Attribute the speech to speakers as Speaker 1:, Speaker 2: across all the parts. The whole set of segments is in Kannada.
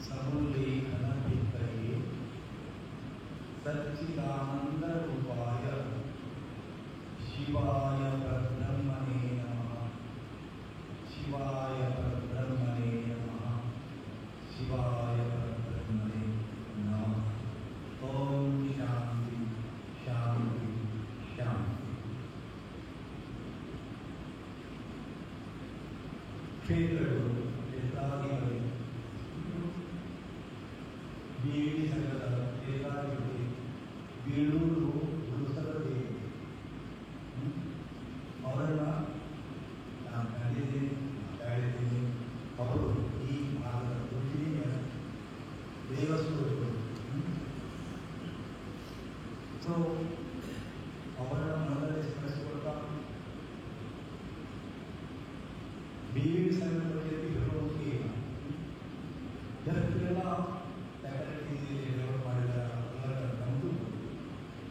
Speaker 1: ಸಮುಲ್ಲೇಖನವಿದ್ದರೆ ಸಚ್ಚಿದಾನಂದ ರೂಪಾಯ ಶಿವಾಯ ಪರಬ್ರಹ್ಮಣೇ ನಮಃ. ಶಿವಾಯ ಪರಬ್ರಹ್ಮಣೇ ನಮಃ. ಶಿವಾಯ ಪರಬ್ರಹ್ಮಣೇ ನಮಃ. ಓಂ ಶಾಂತಿ ಶಾಂತಿ ಶಾಂತಿ. ಕ್ಷೇತ್ರಗಳು ಕ್ಷೇತ್ರಾಧಿಪತಿ ಬೀಳಿ ಸಂಘದ ಕ್ಷೇತ್ರಾಧಿಪತಿ ಬೀಳೂರು ಗುರುಸಭೆ ಅವರನ್ನ ನಾನು ಕಂಡಿದ್ದೀನಿ, ಮಾತಾಡಿದ್ದೀನಿ. ಅವರು ಈ ಭಾಗದ ಪೂಜನೀಯ ದೇವಸ್ಥರು. ಸೊ ಅವರನ್ನ ಮನದಲ್ಲಿ ಸ್ಮರಿಸಿಕೊಳ್ತಾ ಬೀಳಿ ಸಂಘದ ಬಗ್ಗೆ ಹೇಳೋಕೆ ಜನರಿಗೆಲ್ಲ ಡೆವಲಪ್ ಮಾಡಿದ ನಮ್ಮದು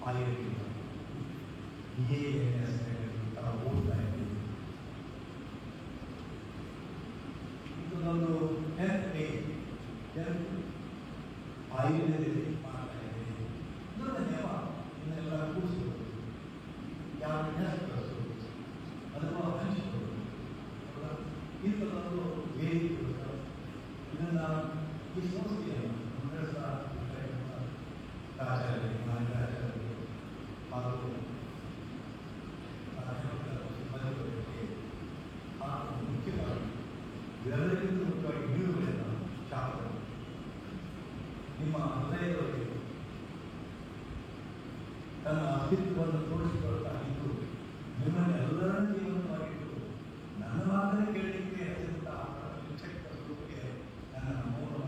Speaker 1: ಆಗಿರಲಿಲ್ಲ. ಓದ್ತಾ ಇದ್ದೀವಿ. ಇದೊಂದು 10th ಆಯುರ್ವೇದದಲ್ಲಿ ಮಾಡ್ತಾ ಇದ್ದೀವಿ. ಇದೊಂದು ನೆಪ ಇದನ್ನೆಲ್ಲ ಕೂಡಿಸ್ಬೋದು, ಯಾವ ಕಳಿಸೋದು ಅದನ್ನು ಹಂಚಿಕೊಳ್ಳೋದು. ಇಂಥದ್ದೊಂದು ವೇದಿಕೆ ಇದನ್ನು ಈ ಸಂಸ್ಥೆಯನ್ನು ಆಚಾರ್ಯರು ಹಾಗೂ ಮುಖ್ಯವಾಗಿ ಎಲ್ಲರಿಗಿಂತ ಮುಖ್ಯವಾಗಿ ನೀಡುವುದಿಲ್ಲ ಶಾಸ್ತ್ರ ನಿಮ್ಮ ಹೃದಯದೊಳಗೆ ತನ್ನ ಅಸ್ತಿತ್ವವನ್ನು ತೋರಿಸಿಕೊಳ್ತಾ ಇದ್ದು ನಿಮ್ಮನ್ನು ಎಲ್ಲರನ್ನೂ ಜೀವಂತವಾಗಿಟ್ಟು ನನ್ನ ಮಾತನ್ನು ಕೇಳಲಿಕ್ಕೆ ಅತ್ಯಂತ ಶಿಕ್ಷಕ ಸ್ವರೂಪಕ್ಕೆ ನನ್ನ ಮೌನ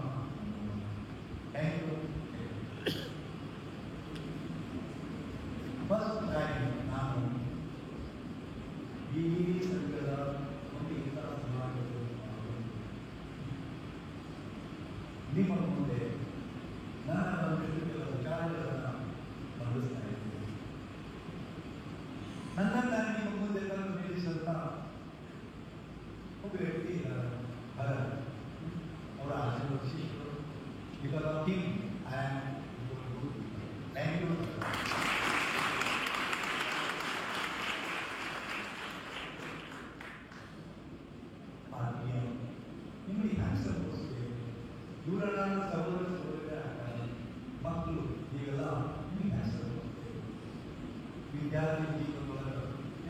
Speaker 1: ಥ್ಯಾಂಕ್ ಯು. ಫಸ್ಟ್ ಟೈಮ್ ನಾನು ಈ ಸಂಘದ ಒಂದು ಇತರ ಸಮಾಜದ ನಿಮ್ಮ ಮುಂದೆ ನನ್ನ ಕೆಲವು ವಿಚಾರಗಳನ್ನು ಮಂಡಿಸ್ತಾ ಇದ್ದೇನೆ. ನನ್ನನ್ನು ನಿಮ್ಮ ಮುಂದೆ ತಂದು ನಿಲ್ಲಿಸುವಂತ ಒಬ್ಬ ವ್ಯಕ್ತಿ ಭರತ್ ಅವರ ಆಶೀರ್ವಾದ ಶಿಷ್ಯರು. Because of him, I am good. Thank you. ನಿಮಗೆ ಅನಿಸಬಹುದು ಇವರೆಲ್ಲ ಸಹೋದರ ಮಕ್ಕಳು ಈಗೆಲ್ಲ ನಿಮಗೆ ಅನಿಸಬಹುದು. ವಿದ್ಯಾರ್ಥಿ ಜೀವನದೊಳಗೆ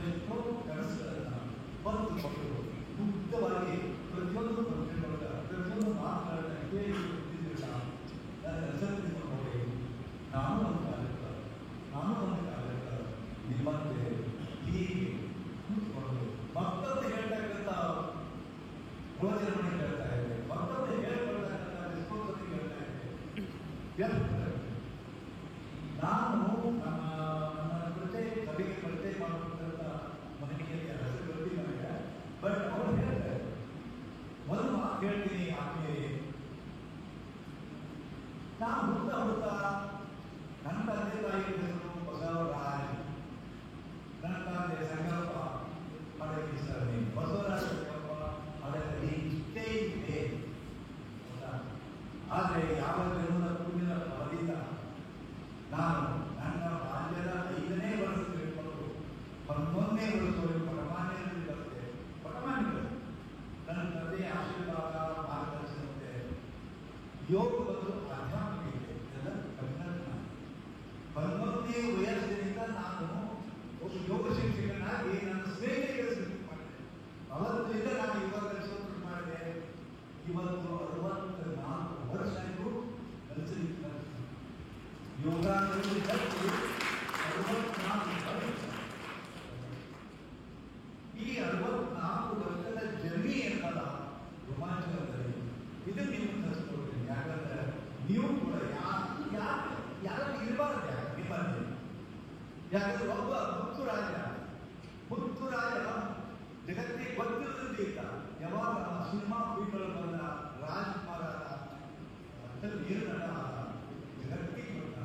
Speaker 1: ಎಷ್ಟೋ ಕನಸುಗಳನ್ನು ಹೊತ್ತು ಮಕ್ಕಳು ಮುಕ್ತವಾಗಿ ಪ್ರತಿಯೊಂದು ಪ್ರಶ್ನೆಗಳೊಳಗೆ ಪ್ರತಿಯೊಂದು ಮಾತುಗಳನ್ನ ಕೇಳಿ ನೋಡಿ ನಾನು ಒಂದು ಕಾಲಕ್ಕೆ ನಿಮ್ಮಂತೆ ಹೀಗೆ ಕೂತ್ಕೊಂಡು ಮತ್ತೊಂದು ಹೇಳ್ತಕ್ಕಂಥ ಯೋಚನೆ ಹೇಳ್ತಾ ಇದೆ, ಮತ್ತೊಂದು ಹೇಳ್ಕೊಳ್ತಕ್ಕಂಥ ರೆಸ್ಪಾನ್ಸಿಬಿಲಿಟಿ ಹೇಳ್ತಾ ಇದೆ. ನಾನು ನಮ್ಮ ಜೊತೆ ಸಭೆಗೆ ಪರಿಚಯ ಮಾಡತಕ್ಕಂಥ ಮನೆಗೆ ಹೆಸರು ಗೊತ್ತಿಲ್ಲ ನನಗೆ. ಬಟ್ ಅವರು ಹೇಳ್ತಾರೆ, ಒಂದು ಮಾತು ಹೇಳ್ತೀನಿ ಆದ್ಮೇಲೆ ನಾನು ಹುಡ್ತಾ ನನ್ನ ತಂದೆ ತಾಯಿ ಹೆಸರು ಬಸವರಾಜ್, ನನ್ನ ತಂದೆ ಸಂಕಲ್ಪ ಪಡೆಯ ಸರಣಿ ಬಸವರಾಜ ಸಂಕಲ್ಪ ಪಡೆಯಲ್ಲಿ ಇಷ್ಟೇ ಇದೆ. ಆದರೆ ಯಾವ ಜನರ ಕೂಡಿನ ಫಲದಿಂದ ನಾನು ನನ್ನ ಬಾಲ್ಯದ 5ನೇ ವರ್ಷ ತಿಳ್ಕೊಂಡು 11ನೇ ವರ್ಷದವರೆಗೆ ಪರಮಾನ್ಯರಲ್ಲಿ ಬರುತ್ತೆ. ಪರಮಾನ್ಯರು ನನ್ನ ತಂದೆಯ ಆಶೀರ್ವಾದ ಮಾರ್ಗದರ್ಶನತೆ ಯೋಗ ಮತ್ತು ಆಧ್ಯಾತ್ಮಿಕ ಇದೆ. ಇದೆಲ್ಲ ಕನ್ನಡ 11ನೇ ವಯಸ್ಸಿನಿಂದ ನಾನು ಒಬ್ಬ ಯೋಗ ಶಿಕ್ಷಕನಾಗಿ ನನ್ನ ಸ್ನೇಹಿತರಿಗೆ ಶಿಕ್ಷಣ ಮಾಡಿದೆ. ಅವತ್ತಿನಿಂದ ನಾನು ಯೋಗ ಕಲಿಸೋದು ಮಾಡಿದೆ. ಇವತ್ತು 64 ವರ್ಷ ಆಯಿತು ಕಲಿಸಲಿಕ್ಕೆ. ಯೋಗ 64 ವರ್ಷ. ಈ 64 ವರ್ಷದ ಜರ್ನಿ ಏನಲ್ಲ ರೋಮಾಂಚನದಲ್ಲಿ ಇದು ನೀವು ಕಲಿಸ್ಕೊಡ್ತೀನಿ. ಯಾಕಂದ್ರೆ ನೀವು ಕೂಡ ಯಾರು ಇರಬಾರ್ದು ನಿಮ್ಮಲ್ಲಿ. ಯಾಕಂದ್ರೆ ಒಬ್ಬ ಮುತ್ತು ರಾಜ ಜಗತ್ತಿಗೆ ಗೊತ್ತಿಲ್ಲದಿದ್ದ ಯಾವಾಗ ಸಿನಿಮಾ ಫೀಲ್ಡ್ ಬಂದ ರಾಜ್ಕುಮಾರ ಜಗತ್ತಿಗೆ ಗೊತ್ತ.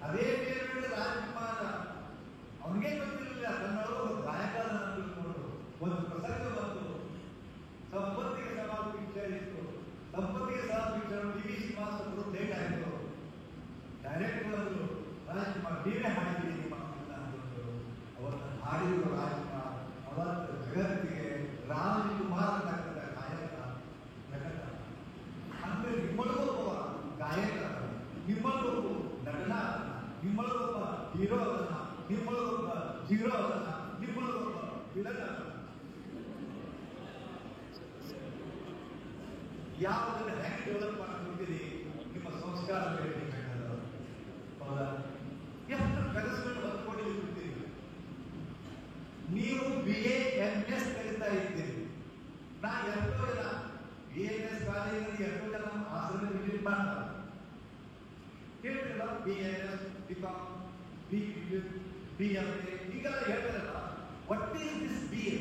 Speaker 1: ಅದೇ ಬೇರೆ ರಾಜ್ಕುಮಾರ ಅವನಿಗೆ ಗೊತ್ತಿರಲಿಲ್ಲ ಕನ್ನಡ ಗಾಯಕ ಒಂದು ಪ್ರಸಂಗ ಬಂತು. ಸಂಪತ್ತಿಗೆ ಲೇಟ್ ಆಯಿತು. ಡೈರೆಕ್ಟರ್ ಅವರು ರಾಜ್ಕುಮಾರ್ ನೀವೇ ಹಾಡಿದ್ದೀರಿ ನಿಮ್ಮ ಅಂದರು. ಅವರನ್ನು ಹಾಡಿರುವ ರಾಜ್ಕುಮಾರ್ ಅವತ್ತು ಜಗತ್ತಿಗೆ ರಾಜ್ಕುಮಾರ್ ಅಂತಕ್ಕಂಥ ಗಾಯಕ ನಟನ. ಅಂದರೆ ನಿಮ್ಮೊಳಗೊಬ್ಬ ಗಾಯಕ, ನಿಮ್ಮೊಳಗೊಬ್ಬ ನಟನ, ನಿಮ್ಮೊಳಗೊಬ್ಬ ಹೀರೋ ಅದನ್ನ, ನಿಮ್ಮೊಳಗೊಬ್ಬ ಹೀರೋ ಅದನ್ನ, ನಿಮ್ಮೊಳಗೊಬ್ಬ ವಿಲನ್ ಅದನ್ನ. ಯಾವುದನ್ನು ಹೆಂಗೆ ಡೆವಲಪ್ ಮಾಡ್ಕೊಳ್ತೀರಿ ನಿಮ್ಮ ಸಂಸ್ಕಾರ ಬೇಕಲ್ಲ. ಹೌದಾ? ಎಷ್ಟು ಕನಸುಗಳು ಹೊತ್ಕೊಂಡಿರ್ತೀರಿ. ನೀವು BA-MS ಕಲಿತಾ ಇದ್ದೀರಿ. ನಾ ಎಷ್ಟೋ ಜನ BA-MS ಕಾಲೇಜಿನಲ್ಲಿ ಎಷ್ಟೋ ಜನ ಆಶ್ರಮ ವಿಸಿಟ್ ಮಾಡ್ತಾರೆ. ಹೇಳ್ತಿರಲ್ಲ BA-MS, BCom, BMA ಹೀಗೆಲ್ಲ ಹೇಳ್ತಾರಲ್ಲ. What is this BA?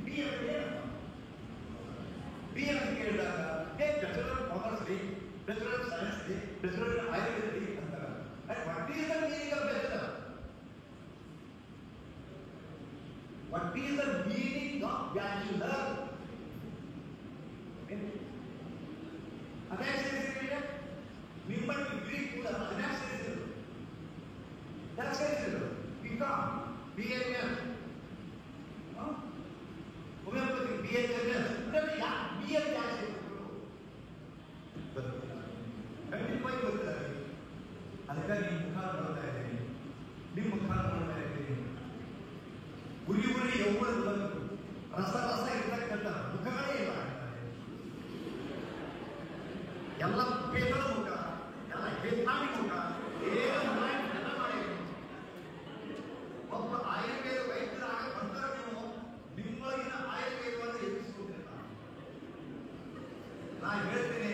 Speaker 1: BA ಏನಪ್ಪ? BA ಅಂತ ಕೇಳಿದಾಗ ಬ್ಯಾಚುಲರ್ ಆಫ್ ಕಾಮರ್ಸ್ ರೀ, ಬ್ಯಾಚುಲರ್ ಆಫ್ ಸೈನ್ಸ್ ರೀ, ಬ್ಯಾಚುಲರ್ ಆಫ್ ಆಯುರ್ವೇದ ರೀ ಅಂತಾರೆ. What is the meaning of bachelor? What is the meaning of bachelor? ಅದ್ಯಾಕೆ ಸೇರಿಸಿದ್ರೆ ನಿಮ್ಮ ಡಿಗ್ರಿ ಕೂಡ ಅದ್ಯಾಕೆ ಸೇರಿಸಿದ್ರು? ಯಾಕೆ ಸೇರಿಸಿದ್ರು? BCom, BA-MS, homeopathy BA-MS, BA ಯಾಕೆ ಸೇರಿಸಿದ್ರು? ಗೊತ್ತಿಲ್ಲ, ಖಂಡಿತವಾಗಿ ಗೊತ್ತಿಲ್ಲ. ಅದಕ್ಕಾಗಿ ನಿಮ್ಮ ಮುಖ ನೋಡ್ತಾ ಇದ್ದೀನಿ, ನಿಮ್ಮ ಮುಖ ನೋಡ್ತಾ ಇದ್ದೀನಿ. ಉರಿ ಉರಿ ಯೌವನದ ರಸ ರಸ ಇರ್ತಕ್ಕಂಥ ಮುಖಗಳೇ ಇಲ್ಲ. ಎಲ್ಲ ಪೇಪರ ಮುಖ, ಎಲ್ಲ ಹೇತಾಡಿ ಮುಖ, ಏನು ಮಾಡಿ. ಒಬ್ಬ ಆಯುರ್ವೇದ ವೈದ್ಯರಾಗ ಬಂದರೆ ನೀವು ನಿಮ್ಮೊಳಗಿನ ಆಯುರ್ವೇದವನ್ನು ಎಬ್ಬಿಸಿಕೊಂಡಿಲ್ಲ. ನಾ ಹೇಳ್ತೇನೆ,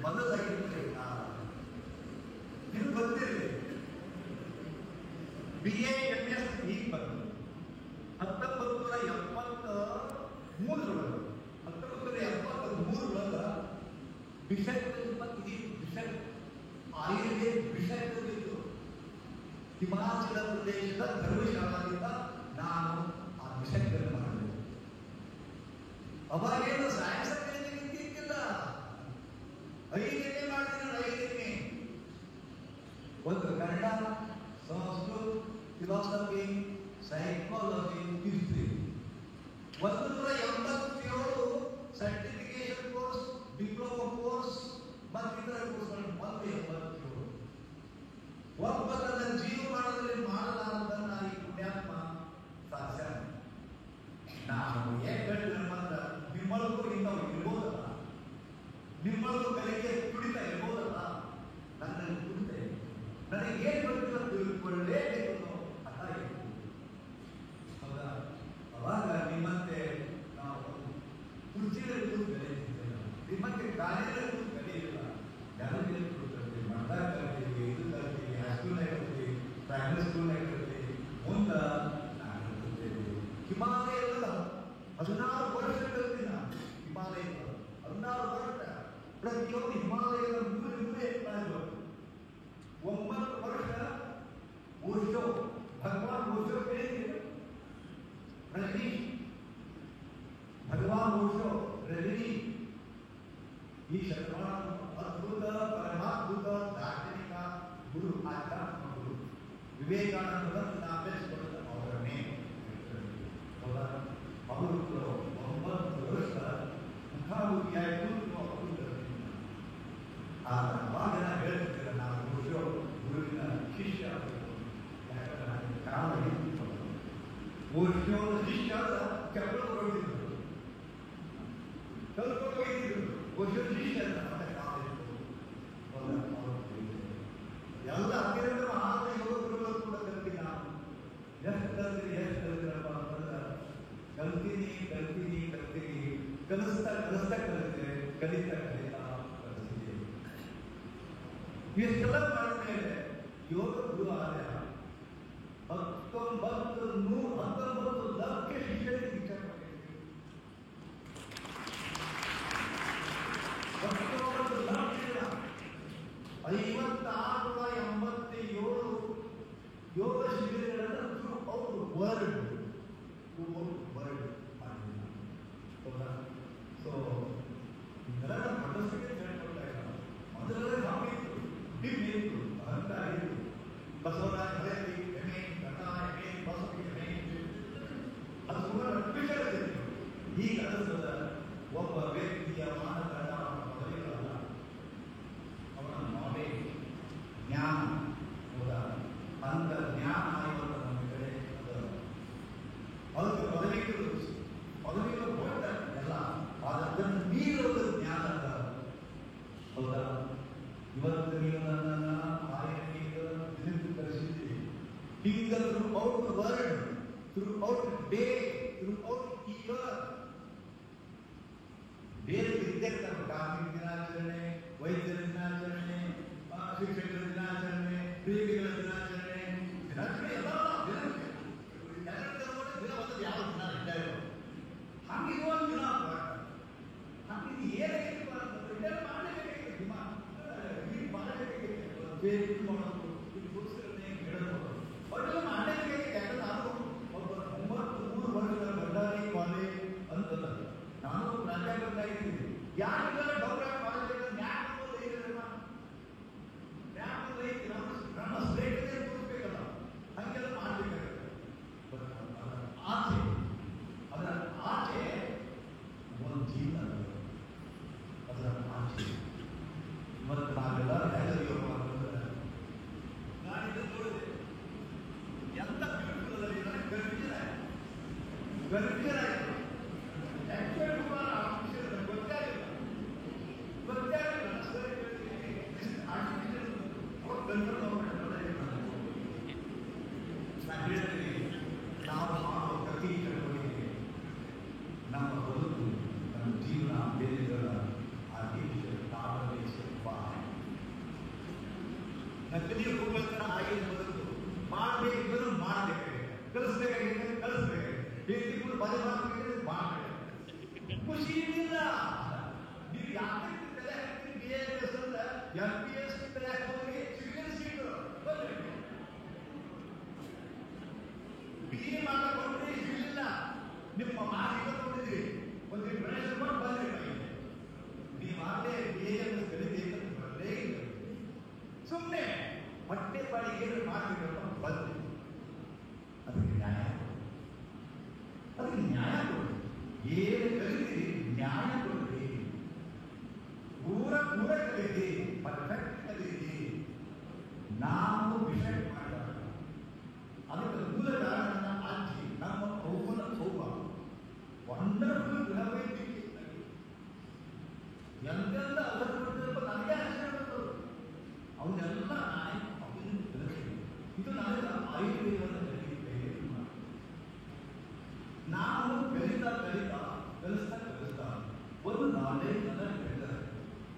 Speaker 1: ಮೊದಲಾಗಿರ್ತದೆ ನಿಮ್ಗೆ ಗೊತ್ತಿರಲಿ. BA-MS ಹೀಗೆ ಬಂದು 1973 ಆಯುರ್ವೇದ ವಿಷಯದಲ್ಲಿದ್ದು ಹಿಮಾಚಲ ಪ್ರದೇಶದ ಧರ್ಮಶಾಲಾದಿಂದ ನಾನು ಆ ವಿಷಯದಲ್ಲಿ ಮಾಡಿದೆ. ಅವಾಗೇನು ಸೈನ್ಸ್ ಇದ್ದಿಲ್ಲ. 5 ಮಾಡಿದ್ರೆ 5 ಒಂದು Kannada, Sanskrit, philosophy, psychology, history. 187 certification course, diploma course ಮತ್ತಿತರ ಕೋರ್ಸ್ಗಳನ್ನು 187. ಒಬ್ಬ ತನ್ನ ಜೀವಮಾನದಲ್ಲಿ ಮಾಡಲಾರದನ್ನ ಈ ಪುಣ್ಯಾತ್ಮ ಸಾಧ್ಯ. ನಾವು ಏನ್ ಹೇಳಿದ್ರೆ ಮಾತ್ರ ನಿಮ್ಮೊಳಗೂ ಇನ್ನೂ ಇರ್ಬೋದಲ್ಲ, ನಿಮ್ಮೊಳಗೂ ಬೆಳಗ್ಗೆ ತುಡಿತಾ ಇರ್ಬೋದಲ್ಲ. ನನ್ನಲ್ಲಿ ತುಡಿತಾ ಇದೆ, ನನಗೆ ಏನ್ ಗೊತ್ತಿಲ್ಲ ತಿಳ್ಕೊಳ್ಳೇಬೇಕು ಅರ್ಥ ಆಗಿದೆ. ಹೌದಾ? ಅವಾಗ ನಿಮ್ಮಂತೆ ನಾವು ಕುರ್ಚಿಯಲ್ಲಿ ಕೂತು ಬೆಳೆಯುತ್ತಿದ್ದೇವೆ, ನಿಮ್ಮಂತೆ ಕಾಲೇಜಲ್ಲಿ ಕೂತು ಬೆಳೆಯಿಲ್ಲ. ಯಾರಲ್ಲಿ ಕೂತ್ಕೊಳ್ತೀವಿ, ಮಠದಾಗ ಕಲ್ತೀವಿ, ಇದು ಕಲ್ತೀವಿ, ಹೈಸ್ಕೂಲ್ನಾಗ ಕಲ್ತೀವಿ, ಪ್ರೈಮರಿ ಸ್ಕೂಲ್ನಾಗ ಕಲ್ತೀವಿ, ಮುಂದೆ ನಾನು ಕಲ್ತೇವೆ. ಹಿಮಾಲಯದ 16 ವರ್ಷ ಕಲ್ತೀನಿ ನಾನು. ಹಿಮಾಲಯದ 16 ವರ್ಷ ಪ್ರತಿಯೊಂದು ಹಿಮಾಲಯದ ಮೂರೇ 9 ವರ್ಷ ಓಶೋ, ಭಗವಾನ್ ಓಶೋ ಕೇಳಿದ್ದೀರಿ? ರಜನಿ, ಭಗವಾನ್ ಓಶೋ, ರಜನಿ ಈ ಶತಮಾನ ಅದ್ಭುತ ಪರಮಾದ್ಭುತ ದಾರ್ಶನಿಕ ಗುರು, ಆಧ್ಯಾತ್ಮ ಗುರು ವಿವೇಕಾನಂದರನ್ನು ಅಭ್ಯಾಸಪಡಿದ ಅವರನ್ನೇ. ಅವರು 9 ವರ್ಷ ಮುಖಾಮುಖಿಯಾಯಿತು. ಅವಾಗ ನಾನು ಹೇಳ್ತಿದ್ದೆ, ನಾನು ಗುರುವಿನ ಶಿಷ್ಯ. ಯಾಕಂದ್ರೆ ನಾನು ಕಾಲ ಹಿಡಿದು ಓಶೋನ ಶಿಷ್ಯ ಕೆಳಗೆ ಹೋಗಿದ್ರು, ಸ್ವಲ್ಪ ಹೋಗಿದ್ರು. ಓಶೋ ಶಿಷ್ಯ ಅಂತ ಕಾಲ ಇತ್ತು. ಎಲ್ಲ ಅತ್ಯಂತ ಮಹಾನ್ ಯೋಗ ಗುರುಗಳು ಕೂಡ ಕಲ್ತೀನಿ ನಾನು. ಎಷ್ಟು ಕಲ್ತಿರಪ್ಪ ಅಂತಂದ್ರೆ ಕಲ್ತೀನಿ ಕಲಿಸ್ತಾ ಕಲಿತೆ, ಕಲಿತಾ ಕಲಿಸ್ತೀನಿ. ಇಷ್ಟೆಲ್ಲ ಮಾಡಿದ ಮೇಲೆ ಯೋಗ ಗುರು ಆದ 19 ಲಕ್ಷ ಶಿಷ್ಯರಿಗೆ ವಿಚಾರ ಮಾಡಿದ್ದೀವಿ. 19 ಲಕ್ಷ 5687 ಯೋಗ ಶಿಬಿರಗಳನ್ನು ಥ್ರೂ ಔಟ್ ವರ್ಲ್ಡ್ ಮಾಡಿದ್ದೀನಿ. ನಡೆಸದ ಒಬ್ಬ ವ್ಯಕ್ತಿಯ ಮಾನದಂಡ ಅವನ ಪದವಿಗಳಲ್ಲ, ಅವನ ನಾಲೆಜ್, ಜ್ಞಾನ. ಹೌದಾ? ಅಂತ ಜ್ಞಾನ ಇವತ್ತು ನಮ್ಮ ಕಡೆ ಅದಕ್ಕೆ ಪದವಿಗಳು ಹೋಗ್ತಾರೆ ಎಲ್ಲ, ಅದನ್ನು ಮೀರುವುದು ಜ್ಞಾನ ಅಲ್ಲ. ಹೌದಾ? ಇವತ್ತು ನೀವು ನನ್ನನ್ನು ಆಯ್ಕೆಗೆ ಕಳಿಸಿದ್ದೀರಿ. ಹಿಂಗ throughout the world, throughout day, throughout year ಬೇರೆ ಇರ್ತಾರೆ. ಕಾರ್ಮಿಕ ದಿನಾಚರಣೆ, ವೈದ್ಯರ ದಿನಾಚರಣೆ, ಶಿಕ್ಷಕರ ದಿನಾಚರಣೆ, ಪ್ರೇಮಿಗಳ ದಿನಾಚರಣೆ, ಎಲ್ಲ ಯಾವ ದಿನ ಇದ್ದಾರೆ. ಹಂಗೆ ಒಂದು ದಿನ ಹಂಗೆ ಏನಾಗಿತ್ತು ಮಾಡಲೇಬೇಕಾಗಿತ್ತು. ಅವರೆಲ್ಲ ಮಾಡಲೇಬೇಕಾಗಿತ್ತು. ಯಾಕಂದ್ರೆ ನಾನು ಒಬ್ಬ 93 ವರ್ಷದ ಬಳ್ಳಾರಿ ಕಾಲೇಜ್ ಅಂತಲ್ಲ, ನಾನು ಪ್ರಾಧ್ಯಾಪಕರಾಗಿದ್ದೀನಿ. ಯಾರಿಲ್ಲ ಡಾಕ್ಟರ್ ಕಾಲೇಜ್ ನಮ್ಮ ಸ್ಟೇಟ್ ತೋರಿಸ್ಬೇಕಲ್ಲ, ಹಂಗೆಲ್ಲ ಮಾಡಬೇಕಾಗುತ್ತೆ. ಅದರ ಆಚೆ ಒಂದು ಜೀವನ, ಅದರ ಆಚೆ ಇವತ್ತು ನಾವೆಲ್ಲ ನಾನಿದ್ದು ನೋಡಿದೆ ಎಂತ ಬ್ಯೂಟಿಫುಲ್ ಅಲ್ಲಿ ಗರ್ಭಿಜರ್ ಆಯಿತು. ನಾವು ಮಾಡೋ ಪ್ರತಿ ಚಟುವಟಿಕೆ, ನಮ್ಮ ಬದುಕು, ನಮ್ಮ ಜೀವನ, ಬೇರೆಯವರ ನಕಲಿ ರೂಪಕರ ಆಗಿನ ಬದುಕು ಮಾಡಬೇಕಿದ್ದರೂ ಮಾಡಬೇಕಾಗಿದೆ, ಕಲಿಸ್ಬೇಕಾಗಿದೆ ಕಲಿಸ್ಬೇಕಾಗಿದೆ, ಪದೇ ಮಾಡಬೇಕಾಗಿದೆ ಮಾಡಬೇಕು. ಖುಷಿ ಇಲ್ಲ. ನೀವು ಯಾಕೆ ತಲೆ ಹಾಕ್ತೀರಿ? BAS ಅಂತ MPS ತಲೆ ಹಾಕೋರಿಗೆ ಸಿವಿಲ್ ಸೀಟು BA ಮಾಡಕೊಂಡ್ರೆ ಸಿಗಲಿಲ್ಲ. ನಿಮ್ಮ ಮಾಹಿತಿ ತಗೊಂಡಿದ್ದೀರಿ, ಒಂದು ಗಣೇಶ ಬಂದ್ರೆ ನೀವು ಆಗಲೇ BAS ಕಲಿಬೇಕಂತ ಬರಲೇ ಇಲ್ಲ. ಸುಮ್ಮನೆ ಹೊಟ್ಟೆ ಪಾಡಿಗೆ ಏನು ಮಾಡಬೇಕಪ್ಪ ಬಂದು ಅದಕ್ಕೆ ನ್ಯಾಯ ಕೊಡಿ. ಏನು ಕಲಿತೀರಿ ನ್ಯಾಯ ಕೊಡ್ರಿ. ಪೂರ ಕಲಿತಿ, ಪರ್ಫೆಕ್ಟ್ ಕಲಿತಿ. ನಾವು ವಿಷಯ ಮಾಡಬಾರ್ದು. ಅದಕ್ಕೆ ಮೂಲ ಕಾರಣ ಅಜ್ಜಿ, ನಮ್ಮ ಅವ್ವನ ಅವ್ವ ವಂಡರ್ಫುಲ್ ಗೃಹವೈದ್ಯಕೀಯ ಎಂತೆಲ್ಲ ಅದರ ನನಗೆ ಆಶ್ಚರ್ಯ. ಅವನ್ನೆಲ್ಲ ಅವನು ಕಲಿಸ್ತೀನಿ. ಇದು ನನಗೆ ಆಯುರ್ವೇದವನ್ನು ನಾವು ಕಲಿತಾ ಕಲಿಸ್ತಾ ಒಂದು ನಾಲೆಜ್ ಅನ್ನ ಬೆಳೆದರೆ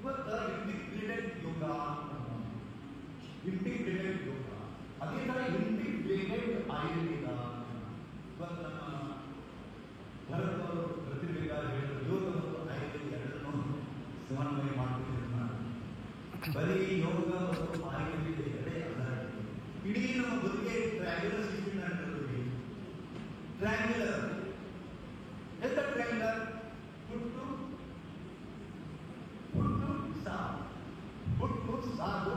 Speaker 1: ಇವತ್ತು ಇಂಟಿಗ್ರೇಟೆಡ್ ಯೋಗ, ಅದೇ ಥರ ಇಂಟಿಗ್ರೇಟೆಡ್ ಆಯುರ್ವೇದ. ಇವತ್ತು ನಮ್ಮ ಭರತವರು ಪ್ರತಿಭೆಗಾಗಿ ಹೇಳಿದ್ರು, ಯೋಗ ಮತ್ತು ಆಯುರ್ವೇದ ಎರಡನ್ನೂ ಸಮನ್ವಯ ಮಾಡ್ತಿದ್ರು. ಬರೀ ಯೋಗ ಮತ್ತು ಆಯುರ್ವೇದ ಎರಡೇ ಅಲ್ಲ, ಇಡೀ ನಮ್ಮ ಬದುಕೆ ಟ್ರ್ಯಾಂಗ್ಯುಲರ್ ಸಿಸ್ಟಮ್ ನಡೆದಿದ್ದೀವಿ. ಟ್ರ್ಯಾಂಗ್ಯುಲರ್ ಎಂತ ಟ್ರ್ಯಾಂಗ್ಯುಲರ್? ಹುಟ್ಟು ಸಾವು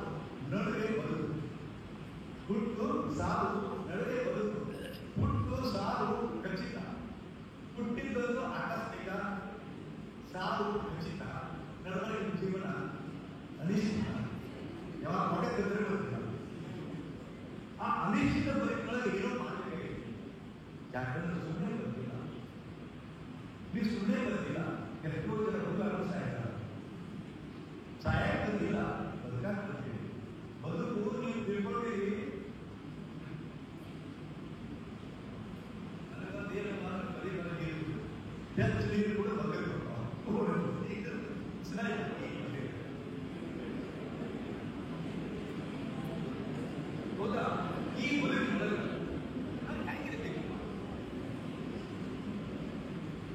Speaker 1: ನಡುವೆ ಬದುಕು, ಹುಟ್ಟು ಸಾವು ನಡುವೆ ಬದುಕು. ಹುಟ್ಟು ಸಾವು ಖಚಿತ, ಹುಟ್ಟಿದ್ದದ್ದು ಆಕಸ್ಮಿಕ, ಸಾವು ಖಚಿತ, ನಡುವೆ ಜೀವನ ಅನಿಶ್ಚಿತ. ಯಾವಾಗ ಹೊಟ್ಟೆ ತೆಗೆದ್ರೆ ಗೊತ್ತಿಲ್ಲ. ಆ ಅನಿಶ್ಚಿತ ಬದುಕಿನೊಳಗೆ ಏನೋ ಮಾಡಬೇಕಾಗಿದೆ. ಯಾಕಂದ್ರೆ ಸುಮ್ಮನೆ ಬರ್ತಿಲ್ಲ, ನೀವು ಸುಮ್ಮನೆ ಬರ್ತಿಲ್ಲ. ಎಷ್ಟೋ ಜನ ಹುಡುಗಾರು ಸಾಯ ಬಂದಿಲ್ಲ, ಬದುಕಾಕ ಬರ್ತೀವಿ. ಬದುಕು ನೀವು ತಿಳ್ಕೊಂಡಿರಿ. ಹೆಚ್ಚು ನೀರು ಕೂಡ ಬದುಕಬೇಕು. ಹೌದಾ? ಈ ಬದುಕಿನೊಳಗೆ ಹೇಗಿರುತ್ತೆ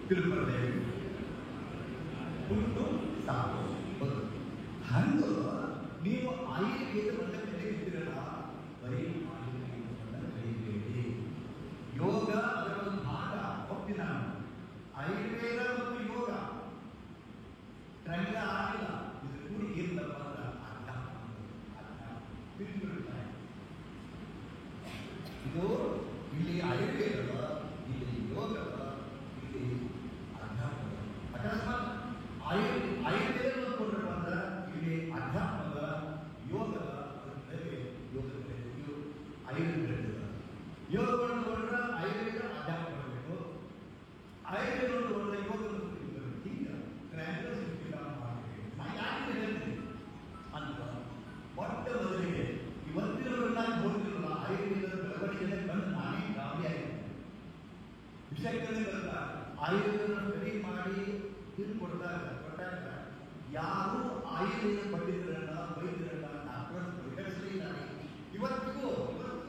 Speaker 1: ತಿಳ್ಕೊಳ್ಳದೆ ಹುಟ್ಟು ಸಾಕು ಬದುಕು. ಹಂಗೆ ನೀವು ಆಯುರ್ವೇದವನ್ನು ಕಲಿಯುತ್ತೀರಲ್ಲ, ಬರೀ ಆಯುರ್ವೇದವನ್ನು ಕಲಿಯಬೇಡಿ. ಯೋಗ ಅದರ ಒಂದು ಭಾಗ ಒಪ್ಪಿನ. ಆಯುರ್ವೇದ ಮತ್ತು ಯೋಗ ಟ್ರಂಗ ಆಗಿಲ್ಲ, ಇದು ಕೂಡಿ ಇರ್ತಪ್ಪ ಅಂದ್ರೆ ಅರ್ಥ ಬಿಟ್ಟುಬಿಡ್ತಾರೆ. ಇದು ಇಲ್ಲಿ ಆಯುರ್ವೇದ, ಇಲ್ಲಿ ಯೋಗ, ಇಲ್ಲಿ ಅಧ್ಯಾತ್ಮ. ವಿಷಯದಲ್ಲಿ ಬರಲ್ಲ. ಆಯುರ್ವೇದ ಸ್ಟಡಿ ಮಾಡಿ ಇದು ಕೊಟ್ಟಾಗ ಯಾರು ಆಯುರ್ವೇದ ಪಂಡಿತರನ್ನ ವೈದ್ಯರನ್ನ ಡಾಕ್ಟರ್ ಪರಿಗಣಿಸಲಿಲ್ಲ. ಇವತ್ತಿಗೂ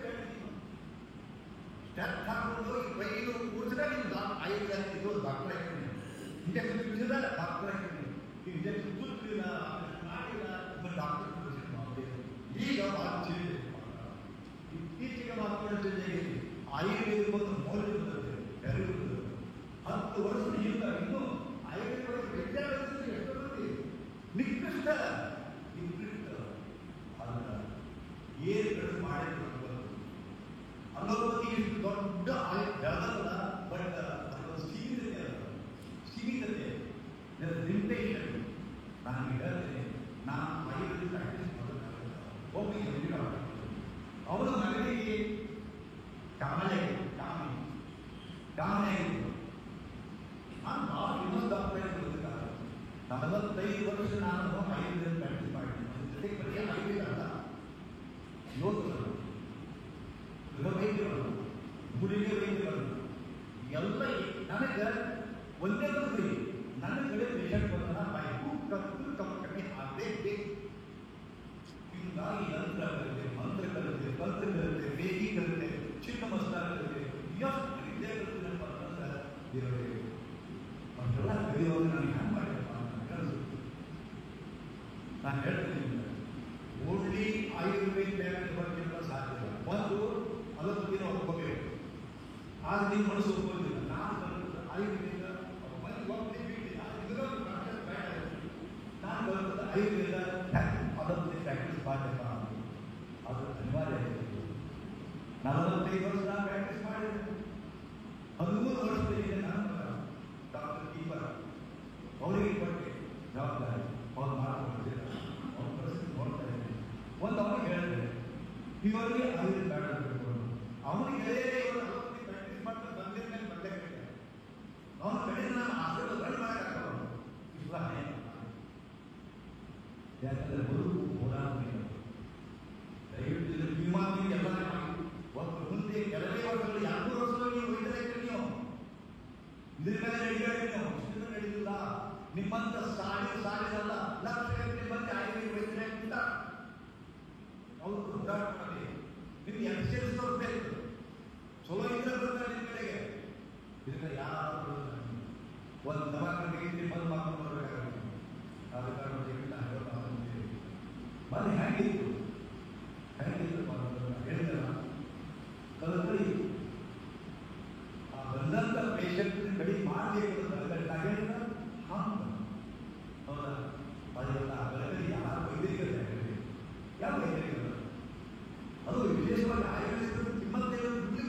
Speaker 1: ಹೇಳ್ತೀನಿ, ಸ್ಟೆಪ್ ಹಾಕೊಂಡು ಇದು ಕೂರಿಸಿದ್ರೆ ನೀವು ಆಯುರ್ವೇದ ಇದು ಡಾಕ್ಟರ್ ಹಾಕಿದ್ದೀನಿ, ಇಂಜೆಕ್ಷನ್ ಬಿಡಿಸಿದ್ರೆ ಡಾಕ್ಟರ್ ಹಾಕಿದ್ದೀನಿ, ಇಂಜೆಕ್ಷನ್ ಕೂತಿಲ್ಲ ಮಾಡಿಲ್ಲ ಡಾಕ್ಟರ್ ಈಗ ಭಾಳ ಚೇಂಜ್. ಇತ್ತೀಚೆಗೆ ಮಾತ್ರ ಜೊತೆಗೆ ಆಯುರ್ವೇದ ಒಂದು ಮೌಲ್ಯ ಬರ್ತದೆ, ಬೆರಳು 10 ವರ್ಷದ ಹಿಂದೆ ಇನ್ನೂ ಆಯುರ್ವೇದ ವಿದ್ಯಾರ್ಥಿ ಎಷ್ಟು ಮಂದಿ ನಿಕೃಷ್ಟ ಅದನ್ನ ಏನು ಮಾಡಿದ್ರು ಅಲ್ಲೋಗಿ ಇಷ್ಟು ದೊಡ್ಡ ಬೆಳೆದಲ್ಲ. ಬಟ್ ಅದೊಂದು ಸೀಮಿತತೆ ಲಿಮಿಟೇಷನ್. ನಾನು ಹೇಳ್ತೇನೆ, ನಾನು ಆಯುರ್ವೇದ ಪ್ರಾಕ್ಟೀಸ್ ಮಾಡೋಕ್ಕಾಗಲ್ಲ. ಒಬ್ಬ ಅವರ ಮಗನಿಗೆ ಕಾಮನೆ ನಾನು ಭಾಳ ಫೇಮಸ್ ಡಾಕ್ಟರ್ ಬರೋದಕ್ಕಾಗ 45 ವರ್ಷ ನಾನು ಆಯುರ್ವೇದ ಪ್ರಾಕ್ಟೀಸ್ ಮಾಡಿದ್ದೀನಿ. ಜೊತೆಗೆ ಬರೀ ಆಯುರ್ವೇದ ಅಲ್ಲ, ಯೋಗಗಳು, ಗೃಹವೈದ್ಯಗಳು, ಮೂಲಿಕೆ ವೈದ್ಯಗಳು ಎಲ್ಲ ನನಗೆ ಒಂದೇ ಒಂದು ನನ್ನ ಕಡೆ ಪೇಷಂಟ್ ಬಂದ ಬಾಯಿಗೂ ಕಮ್ಮಿ ಆಗಲೇಬೇಕು. ಹೀಗಾಗಿ ಯಂತ್ರ ಕಲಿತೆ, ಮಂತ್ರ ಕಲಿತೆ, ತಂತ್ರ ಕಲಿತೆ, ವೇದಿ ಕಲಿತೆ, ಚಿಕ್ಕ ಮಸ್ತ ಕಲಿತೆ, ಎಷ್ಟು ವಿದ್ಯೆ ಕಲಿತೆ ಇರಬೇಕು. ಅಷ್ಟೆಲ್ಲ ಕಲಿಯೋದು ನನಗೆ ಹ್ಯಾಂಗೆ ಮಾಡಿರಪ್ಪ ಅಂತ ನಾನು ಹೇಳ್ತೀನಿ. ಓನ್ಲಿ ಆಯುರ್ವೇದ ಬ್ಯಾಂಕ್ ಬರ್ತಿಲ್ಲ ಸಾಧ್ಯ. ಒಂದು ಅದರ ಬಗ್ಗೆ ನಾವು ಒಪ್ಪಬೇಕು, ಆಗ ನಿಮ್ಮ ಮನಸ್ಸು ಒಪ್ಪೋದಿಲ್ಲ. ನಾನು ಆಯುರ್ವೇದ ನಾನು ಬರ್ತದೆ ಆಯುರ್ವೇದ ಅದರ ಬಗ್ಗೆ ಪ್ರಾಕ್ಟೀಸ್ ಮಾಡಬೇಕು, ಅದು ಅನಿವಾರ್ಯ ಇದೆ. 45 ವರ್ಷ ನಾನು ಪ್ರಾಕ್ಟೀಸ್ ಮಾಡಿದೆ. 13 ವರ್ಷದಿಂದ ನಾನು ಡಾಕ್ಟರ್ ಕೀಪರ್ ಅವರಿಗೆ ಕೊಟ್ಟೆ ಜವಾಬ್ದಾರಿ, ಅವ್ರು ಮಾಡ್ಕೊಡ್ತಿಲ್ಲ, ಅವ್ರ ಪರಿಸ್ಥಿತಿ ನೋಡ್ತಾ ಇದ್ದೀನಿ. ಒಂದು ಅವನಿಗೆ ಹೇಳಿದೆ, ಇವರಿಗೆ ಆಯುರ್ವೇದ ಬೇಡ ಅಂತ ಅವನಿಗೆ ಇವರು 40 ಪ್ರಾಕ್ಟೀಸ್ ಮಾಡ್ತಾ ಬಂದಿದ ಮೇಲೆ ಬಂದೇ ಬಿಟ್ಟೆ. ಅವನ ಕಡೆಯಿಂದ ನಾನು ಆಶೀರ್ವಾದ ಮಾಡೋಕ್ಕಾಗಲ್ಲ. ಇಲ್ಲ ಯಾಕಂದ್ರೆ ಬದುಕು ಹೋರಾಟ ದಯವಿಟ್ಟು ವಿಮಾನ ಎಲ್ಲ ಒಂದು ಮುಂದೆ ಕೆಲವೇ ವರ್ಷಗಳು 200 ವರ್ಷಗಳು ನೀವು ಒಯ್ದರೆ ನೀವು ಇದ್ರ ಮೇಲೆ ನಡೆಯಾಡಿ ನೀವು ಇಷ್ಟು ನಡೆಯುವುದಿಲ್ಲ. ನಿಮ್ಮಂತ ಸಾಲಿದಲ್ಲ ಲಕ್ಷಗಟ್ಟಲೆ ಬಂದು ಆಯುರ್ವೇದ ವೈದ್ಯರೇ ಇಲ್ಲ. ಅವರು ಹೋರಾಟ ಮಾಡಿ ನಿಮ್ಗೆ ಎಕ್ಸ್ಚೇಂಜ್ ತೋರಿಸ್ಬೇಕು. ಚಲೋ ಇದ್ರೆ ಬರ್ತಾರೆ ನಿಮ್ಮ ಕಡೆಗೆ. ಇದಕ್ಕೆ ಯಾರು ಒಂದು ದವಾಖಾನೆಗೆ ಬಂದು ಮಾಡ್ಕೊಂಡು ಬರಬೇಕಾಗುತ್ತೆ. ಆದ ಕಾರಣ ಮನೆ ಹೇಗಿತ್ತು ಹೇಳಿದಲ್ಲ ಕಲ್ಕಳಿ ಆ ಬಂದಂತ ಪೇಷಂಟ್ ಕಡಿಮೆ ಮಾಡಬೇಕು ಅಂತ ಹೇಳಿದ ಹೌದಾ? ಅದೆಲ್ಲ ಕಲ್ಕಳಿ ಯಾರು ವೈದ್ಯರಿಗಲ್ಲ, ಯಾವ ವೈದ್ಯರಿಗಲ್ಲ. ಅದು ವಿಶೇಷವಾಗಿ ಆಯುರ್ವೇದ ಕಿಮ್ಮತ್ತೇ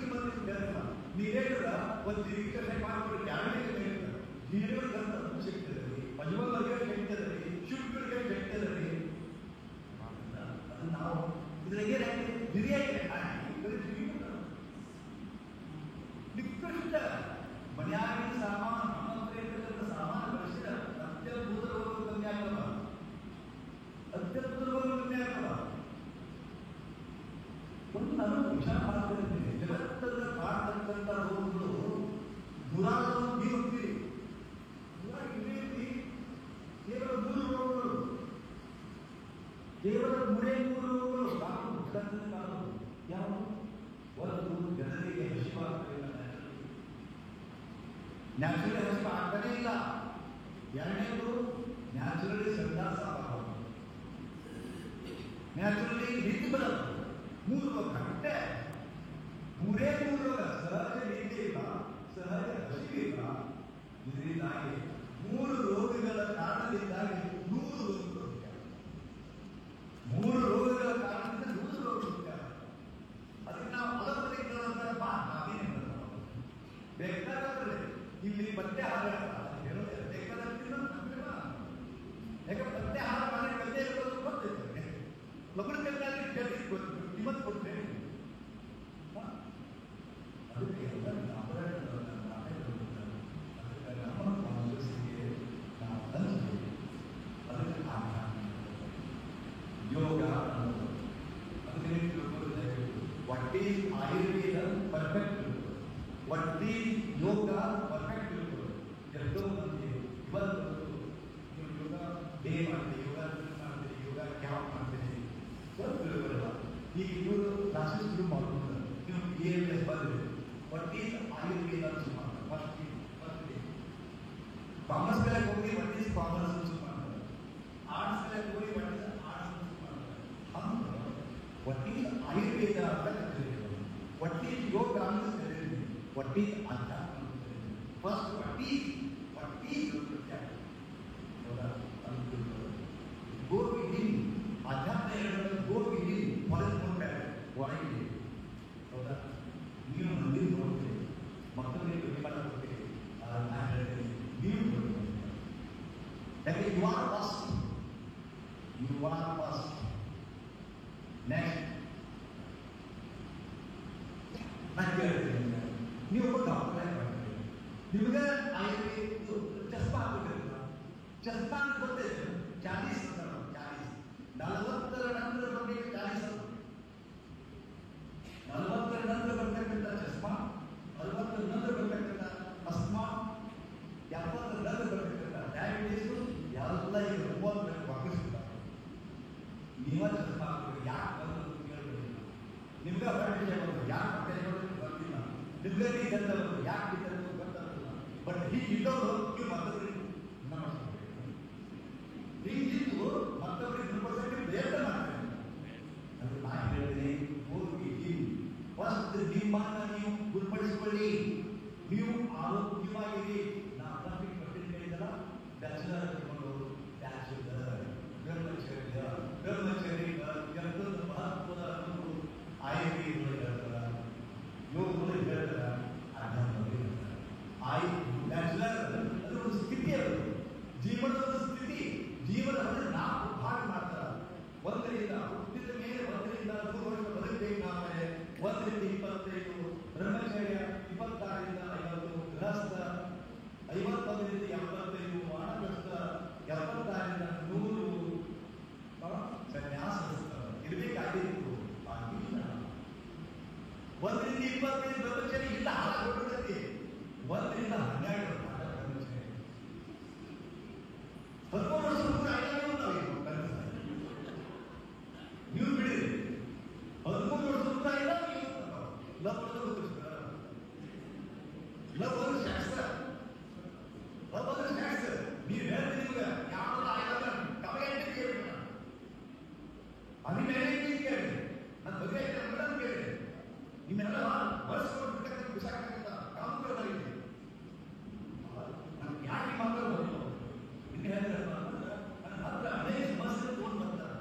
Speaker 1: ಕಿಮ್ಮತ್ತಿಲ್ಲ. ನೀರೇಳ ಒಂದು ರಿಕ್ಷೆ ಮಾಡಿಬಿಟ್ಟು ಕ್ಯಾಬಿನೆಟ್ ಹೇಳ್ತಾರೆ, ನೀರುಗಳಿಗಂತ ಸಿಗ್ತದೆ, ಪಜುವಲ್ಗೆ ಸಿಗ್ತದೆ, ಶುಲ್ಕರಿಗೆ ಸಿಗ್ತದೆ. ನಾವು ಇದ್ರಾಗೆ ಬಿರಿಯಾನಿ ನಿಕೃಷ್ಟ ಮನೆಯಾಗಿನ ಸಾಮಾನು ನಮ್ಮ ಸಾಮಾನು ಬಳಸಿದ ಅತ್ಯದ್ಭುತ ರೋಗಗಳು ಕಮ್ಮಿ ಆಗ್ತವ, ಅತ್ಯದ್ಭುತ ರೋಗಗಳು ಕಮ್ಮಿ ಆಗ್ತವ. ಒಂದು ನಾನು ವಿಚಾರ ಮಾಡ್ತಿರ್ತೀನಿ, ಜಗತ್ತಲ್ಲಿ ಕಾಡ್ತಕ್ಕಂಥ ರೋಗಗಳು ನೂರಾರು ನೀವು ಹೋಗ್ತೀರಿ, ಕೇವಲ 3 ರೋಗಗಳು, ಕೇವಲ 3 ರೋಗಗಳು ಯಾವ ಒಂದು ಜನರಿಗೆ ಹಸಿವಾಗ್ತಿಲ್ಲ, ನ್ಯಾಚುರಲಿ ಹಸಿವ ಆಗ್ತಾನೇ ಇಲ್ಲ. ಎರಡನೇದು ನ್ಯಾಚುರಲಿ ಸಂದಾಸ ನ್ಯಾಚುರಲಿ ರೀತಿ ಬರಲ್ಲ. 3 ರೋಗ ಅಷ್ಟೇ, 3 ರೋಗ. ಸಹಜ ರೀತಿ ಇಲ್ಲ, ಸಹಜ ಹಸಿವಿಲ್ಲ. ಇದರಿಂದಾಗಿ 3 ರೋಗಗಳ ಕಾರಣದಿಂದಾಗಿ 100 ರೋಗಗಳು, 3 ರೋಗಗಳ ಕಾರಣದಿಂದ 100 ರೋಗಗಳು. ಅದಕ್ಕೆ ನಾವು ಅಲಂಕರಿಸಿದಂತ ನಾವೇನು ಬೇಕಾದ್ರೆ ಇಲ್ಲಿ ಪತ್ತೆ ಹಾರ ಹೇಳೋದೇ ಬೇಕಾದ್ರೆ ಯಾಕೆ ಪತ್ತೆ ಹಾರ ಮಾಡಿ ಕತ್ತೆ ಇರೋದು ಗೊತ್ತಿರ್ತದೆ. ಲಗುಣ ಕಲ್ಲಾಗಿ ಕಿಮ್ಮತ್ತು ಕೊಡ್ತೇನೆ. ಅದಕ್ಕೆ ಎಲ್ಲ ನಮ್ಮ ಕಾನ್ಷಿಯಸ್ಗೆ ನಾವು ತಂದಿದ್ದೇವೆ. ಅದಕ್ಕೆ ಯೋಗ ಅದಕ್ಕೆ ವಾಟ್ ಈಸ್ ಆಯುರ್ವೇದ ಪರ್ಫೆಕ್ಟ್ ಒಟ್ಟಿ ಯೋಗ ಪರ್ಫೆಕ್ಟ್ ತಿಳ್ಕೊಳ್ಳೋದು. ಎಷ್ಟೋ ಮಂದಿ ಇವತ್ತು ಯೋಗ ಡೇ ಮಾಡ್ತೀವಿ, ಯೋಗ ಮಾಡ್ತೀವಿ, ಯೋಗ ಕ್ಯಾಂಪ್ ಮಾಡ್ತೀವಿ, ಸ್ವಲ್ಪ ತಿಳ್ಕೊಳ್ಳಲ್ಲ. ಈಗ ಇವರು ಕ್ಲಾಸಸ್ ಶುರು ಮಾಡ್ಕೊಂಡು ನೀವು ALS ಬಂದಿದೆ. ಒಟ್ಟಿ ಆಯುರ್ವೇದ ಶುರು ಮಾಡ್ತಾರೆ. ಫಸ್ಟ್ ಡೇ ಕಾಮರ್ಸ್ ಮೇಲೆ ಹೋಗಿ ಒಟ್ಟಿ ಕಾಮರ್ಸ್ ಶುರು ಮಾಡ್ತಾರೆ. ಆರ್ಟ್ಸ್ ಮೇಲೆ ಹೋಗಿ ಒಟ್ಟಿ ಆರ್ಟ್ಸ್ ಶುರು ಮಾಡ್ತಾರೆ. ಹಂಗೆ ಒಟ್ಟಿ ಆಯುರ್ವೇದ ಅಂತ ಕಲಿತಿರ್ತೀವಿ, ಒಟ್ಟಿ ಯೋಗ ಅಂತ ಕಲಿತಿರ್ತೀವಿ, ಒಟ್ಟಿ ಅಧ್ಯಾತ್ಮ ಅಂತ ಕಲಿತಿರ್ತೀವಿ. ಫಸ್ಟ್ ಒಟ್ಟಿ ಹೌದಾ? ಗೋ ವಿದಿನ್, ಅಧ್ಯಾತ್ಮ ಹೇಳೋದು ಗೋ ವಿದಿನ್, ಹೊರಗೆ ಒಳಗಿದೆ. ಹೌದಾ? ನೀವು ಮಂದಿರ ನೋಡ್ತೀರಿ, ಮಕ್ಕಳಿಗೆ ಪ್ರತಿಫಲ ಕೊಡ್ತೀರಿ, ನೀವು ಯಾಕೆ ಯು ಆರ್ ಫಸ್ಟ್, ನೆಕ್ಸ್ಟ್ ನಾನು ಕೇಳ್ತೀನಿ, ನೀವು ಒಬ್ಬ ಡಾಕ್ಟರ್ ಮಾಡ್ತೀರಿ, ನಿಮಗೆ ಚಸ್ಮಾ ಹಾಕಬೇಕಿಲ್ಲ, ಚಸ್ಮಾ ಗೊತ್ತಿದೆ 40 40 ನಂತರ ಬರಬೇಕು, 40 ನಂತರ ಬರ್ತಕ್ಕಂಥ ಚಸ್ಮಾ, 60 ನಂತರ ಬರ್ತಕ್ಕಂಥ ಅಸ್ಮಾ, 70 ನಂತರ ಬರ್ತಕ್ಕಂಥ ಡಯಾಬಿಟೀಸು ಎಲ್ಲ ಈಗ 30 ವಾಕಿಸ್ತಾರೆ. ನೀವ ಚಸ್ಮಾ ಹಾಕಬೇಕು. ಯಾಕೆ ಬಂದು ಕೇಳಬೇಕು? ನಿಮ್ಗೆ ಅಡ್ವಾಂಟೇಜ್ ಆಗೋದು, ಯಾಕೆ ಅಡ್ವಾಂಟೇಜ್ ಬರ್ತಿಲ್ಲ, ನಿಮ್ಗೆ ರೀಸನ್ ಬರೋದು, ಯಾಕೆ ರೀಸನ್ ಗೊತ್ತಾಗಲ್ಲ. ಬಟ್ ಹೀಗಿದ್ದವರು ನೀವು ಮತ್ತೊಬ್ಬರಿಗೆ ಹೀಗಿದ್ದು ಮತ್ತೊಬ್ಬರಿಗೆ 100% ಪ್ರಯತ್ನ ಮಾಡ್ತಾರೆ. ಅದು ನಾನು ಹೇಳಿದೆ, ಹೋಗಿ ಫಸ್ಟ್ ನಿಮ್ಮನ್ನ ನೀವು ಗುರುಪಡಿಸಿಕೊಳ್ಳಿ, ನೀವು ಆರೋಗ್ಯವಾಗಿರಿ. ನಾವು ಪರ್ಸೆಂಟ್ ಹೇಳಿದಲ್ಲ, ಬ್ಯಾಚುಲರ್ ತಗೊಂಡು ಬ್ಯಾಚುಲರ್ ಬ್ರಹ್ಮಚರ್ಯ ಎಂಥದ್ದು ಮಹತ್ವದ ಆಯುರ್ವೇದ ಹೇಳ್ತಾರ, ಯೋಗಗಳು ಹೇಳ್ತಾರ, ಅಧ್ಯಾತ್ಮಗಳು ಹೇಳ್ತಾರ. ಬ್ಯಾಚುಲರ್ ಅದು ಒಂದು ಸ್ಥಿತಿ, ಅದು ಜೀವನದ ಒಂದು ಸ್ಥಿತಿ. ಜೀವನವನ್ನು 4 ಭಾಗ ಮಾಡ್ತಾರ. ಒಂದರಿಂದ ಹುಟ್ಟಿದ ಮೇಲೆ 1ರಿಂದ 3 ವರ್ಷ ಬದುಕಬೇಕಾದ್ರೆ 1ರಿಂದ 25 ಬ್ರಹ್ಮಚರ್ಯ, 26ರಿಂದ 50 ಗೃಹಸ್ಥ, 51ರಿಂದ 75 ವಾನಪ್ರಸ್ಥ, 76ರಿಂದ 100 ಸನ್ಯಾಸಸ್ಥ ಇರಬೇಕಾಗಿತ್ತು. ಆಗಿಲ್ಲ. 1ರಿಂದ 25 ಬ್ರಹ್ಮಚರ್ಯ ಇಲ್ಲ, ಹಾಳಾಗ್ಬಿಟ್ಟಿರುತ್ತೆ. 1ರಿಂದ 12 ಬ್ರಹ್ಮಚರ್ಯ, 13 ವರ್ಷ ನೀವು ಬಿಡಿರಿ. 13 ವರ್ಷ ಇಲ್ಲ, ಲವ್ ಶಾಸ್ತ್ರ, ಶಾಸ್ತ್ರ ನೀವು ಹೇಳ್ತೀರಿ. ನಿಮ್ಗೆ ಯಾವ್ದು ಆಗಲ್ಲ, ಕಮೆಂಟ್ ಕೇಳಿ, ಅಭಿನಯ ಕೇಳಿ, ನನ್ನ ಬಗ್ಗೆ ಮೇಡಮ್ ಕೇಳಿ. ನಿಮ್ಮೆಲ್ಲ ಬಳಸ್ಕೊಂಡು ಬಿಸಾಕಂತ ಕಾಮಗಾರಿದೆ. ನಮ್ಗೆ ಯಾಕೆ ಮಾತಾಡೋದು? ಇನ್ನು ಹೇಳಿದ್ರಲ್ಲ, ನನ್ನ ಹತ್ರ ಅನೇಕ ಸಮಸ್ಯೆ ತಗೊಂಡು ಬರ್ತಾರೆ,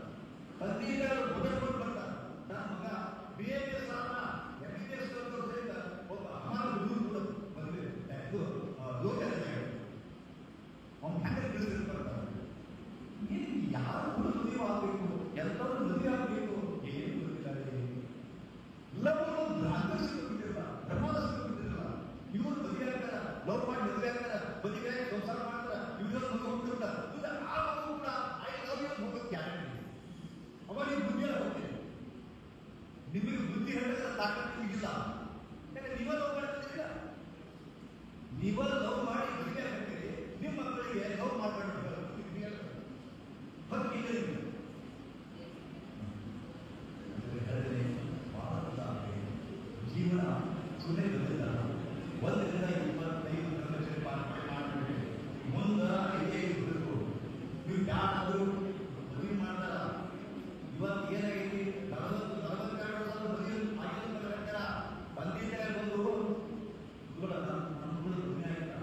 Speaker 1: ಪತ್ರಿಕೆಗಳು ಬದಲ್ಕೊಂಡು ಬರ್ತಾರೆ. ನನ್ನ ಮಗ BABS MBBS ಸಹಿತ ಒಬ್ಬ ಅಮಾನ ಹುಡುಗರು ಕೂಡ ಬಂದಿದೆ. ಇದು ಲೋಕಲ್ ಅವ್ನು ಹ್ಯಾಂಗಲ್ ಬಿಡಿಸಿದ್ರು ಬರ್ತಾರೆ. ಏನು ಯಾರು ಕೂಡ ಮದುವೆ ಆಗಬೇಕು, ಎಲ್ಲರೂ ಮದುವೆ ಆಗಬೇಕು, ಏನು ಗೊತ್ತಿಲ್ಲ. ಎಲ್ಲರೂ ಆಕರ್ಷಿತ ಬಿಟ್ಟಿರಲ್ಲ, ಬ್ರಹ್ಮಾದರ್ಶಿತ ಬಿಟ್ಟಿರಲ್ಲ. ಇವರು ಮದುವೆ ಆಗ್ತಾರ, ಲವ್ ಮಾಡಿ ಮದುವೆ ಆಗ್ತಾರ, ಮದುವೆ ಸಂಸಾರ ಮಾಡ್ತಾರ, ಇವರು ಮಗ ಹೋಗ್ತಿರ್ತಾರ. ಆ ಮಗು ಕೂಡ ಐ ಲವ್ ಯು ಹೋಗೋಕ್ಕೆ ಗ್ಯಾರಂಟಿ. ಅವಾಗ ನೀವು ಬುದ್ಧಿಯಲ್ಲ ಹೋಗ್ತೀರಿ. ನಿಮಗೆ ಬುದ್ಧಿ ಹೇಳಿದ್ರೆ ತಾಕತ್ತು ಇಲ್ಲ. ಯಾಕಂದ್ರೆ ನೀವ ಲವ್ ಮಾಡ್ತಿದ್ದೀರ, ನೀವ ಲವ್ ಮಾಡಿ ಮದುವೆ ಆಗ್ತೀರಿ. ನಿಮ್ಮ ಮಕ್ಕಳಿಗೆ ಲವ್ ಮಾಡ್ಕೊಂಡು ಜೀವನ ಸುಮ್ಮನೆ ಬಂದಿಲ್ಲ. 1ರಿಂದ 25 ಬ್ರಹ್ಮಚರ್ಯ ಮಾಡಿ ಮುಂದೆ 5 ಬದುಕು. ನೀವು ಯಾರಾದರೂ ಮದುವೆ ಮಾಡ್ತಾರ. ಇವತ್ತು ಏನಾಗೈತಿ, 42 ವರ್ಷ ಮದುವೆ ಆಗಿರ್ತಾರ. ಬಂದಿದ್ದಾಗ ಬಂದು ನನ್ನ ಮದುವೆ ಆಗಿಲ್ಲ,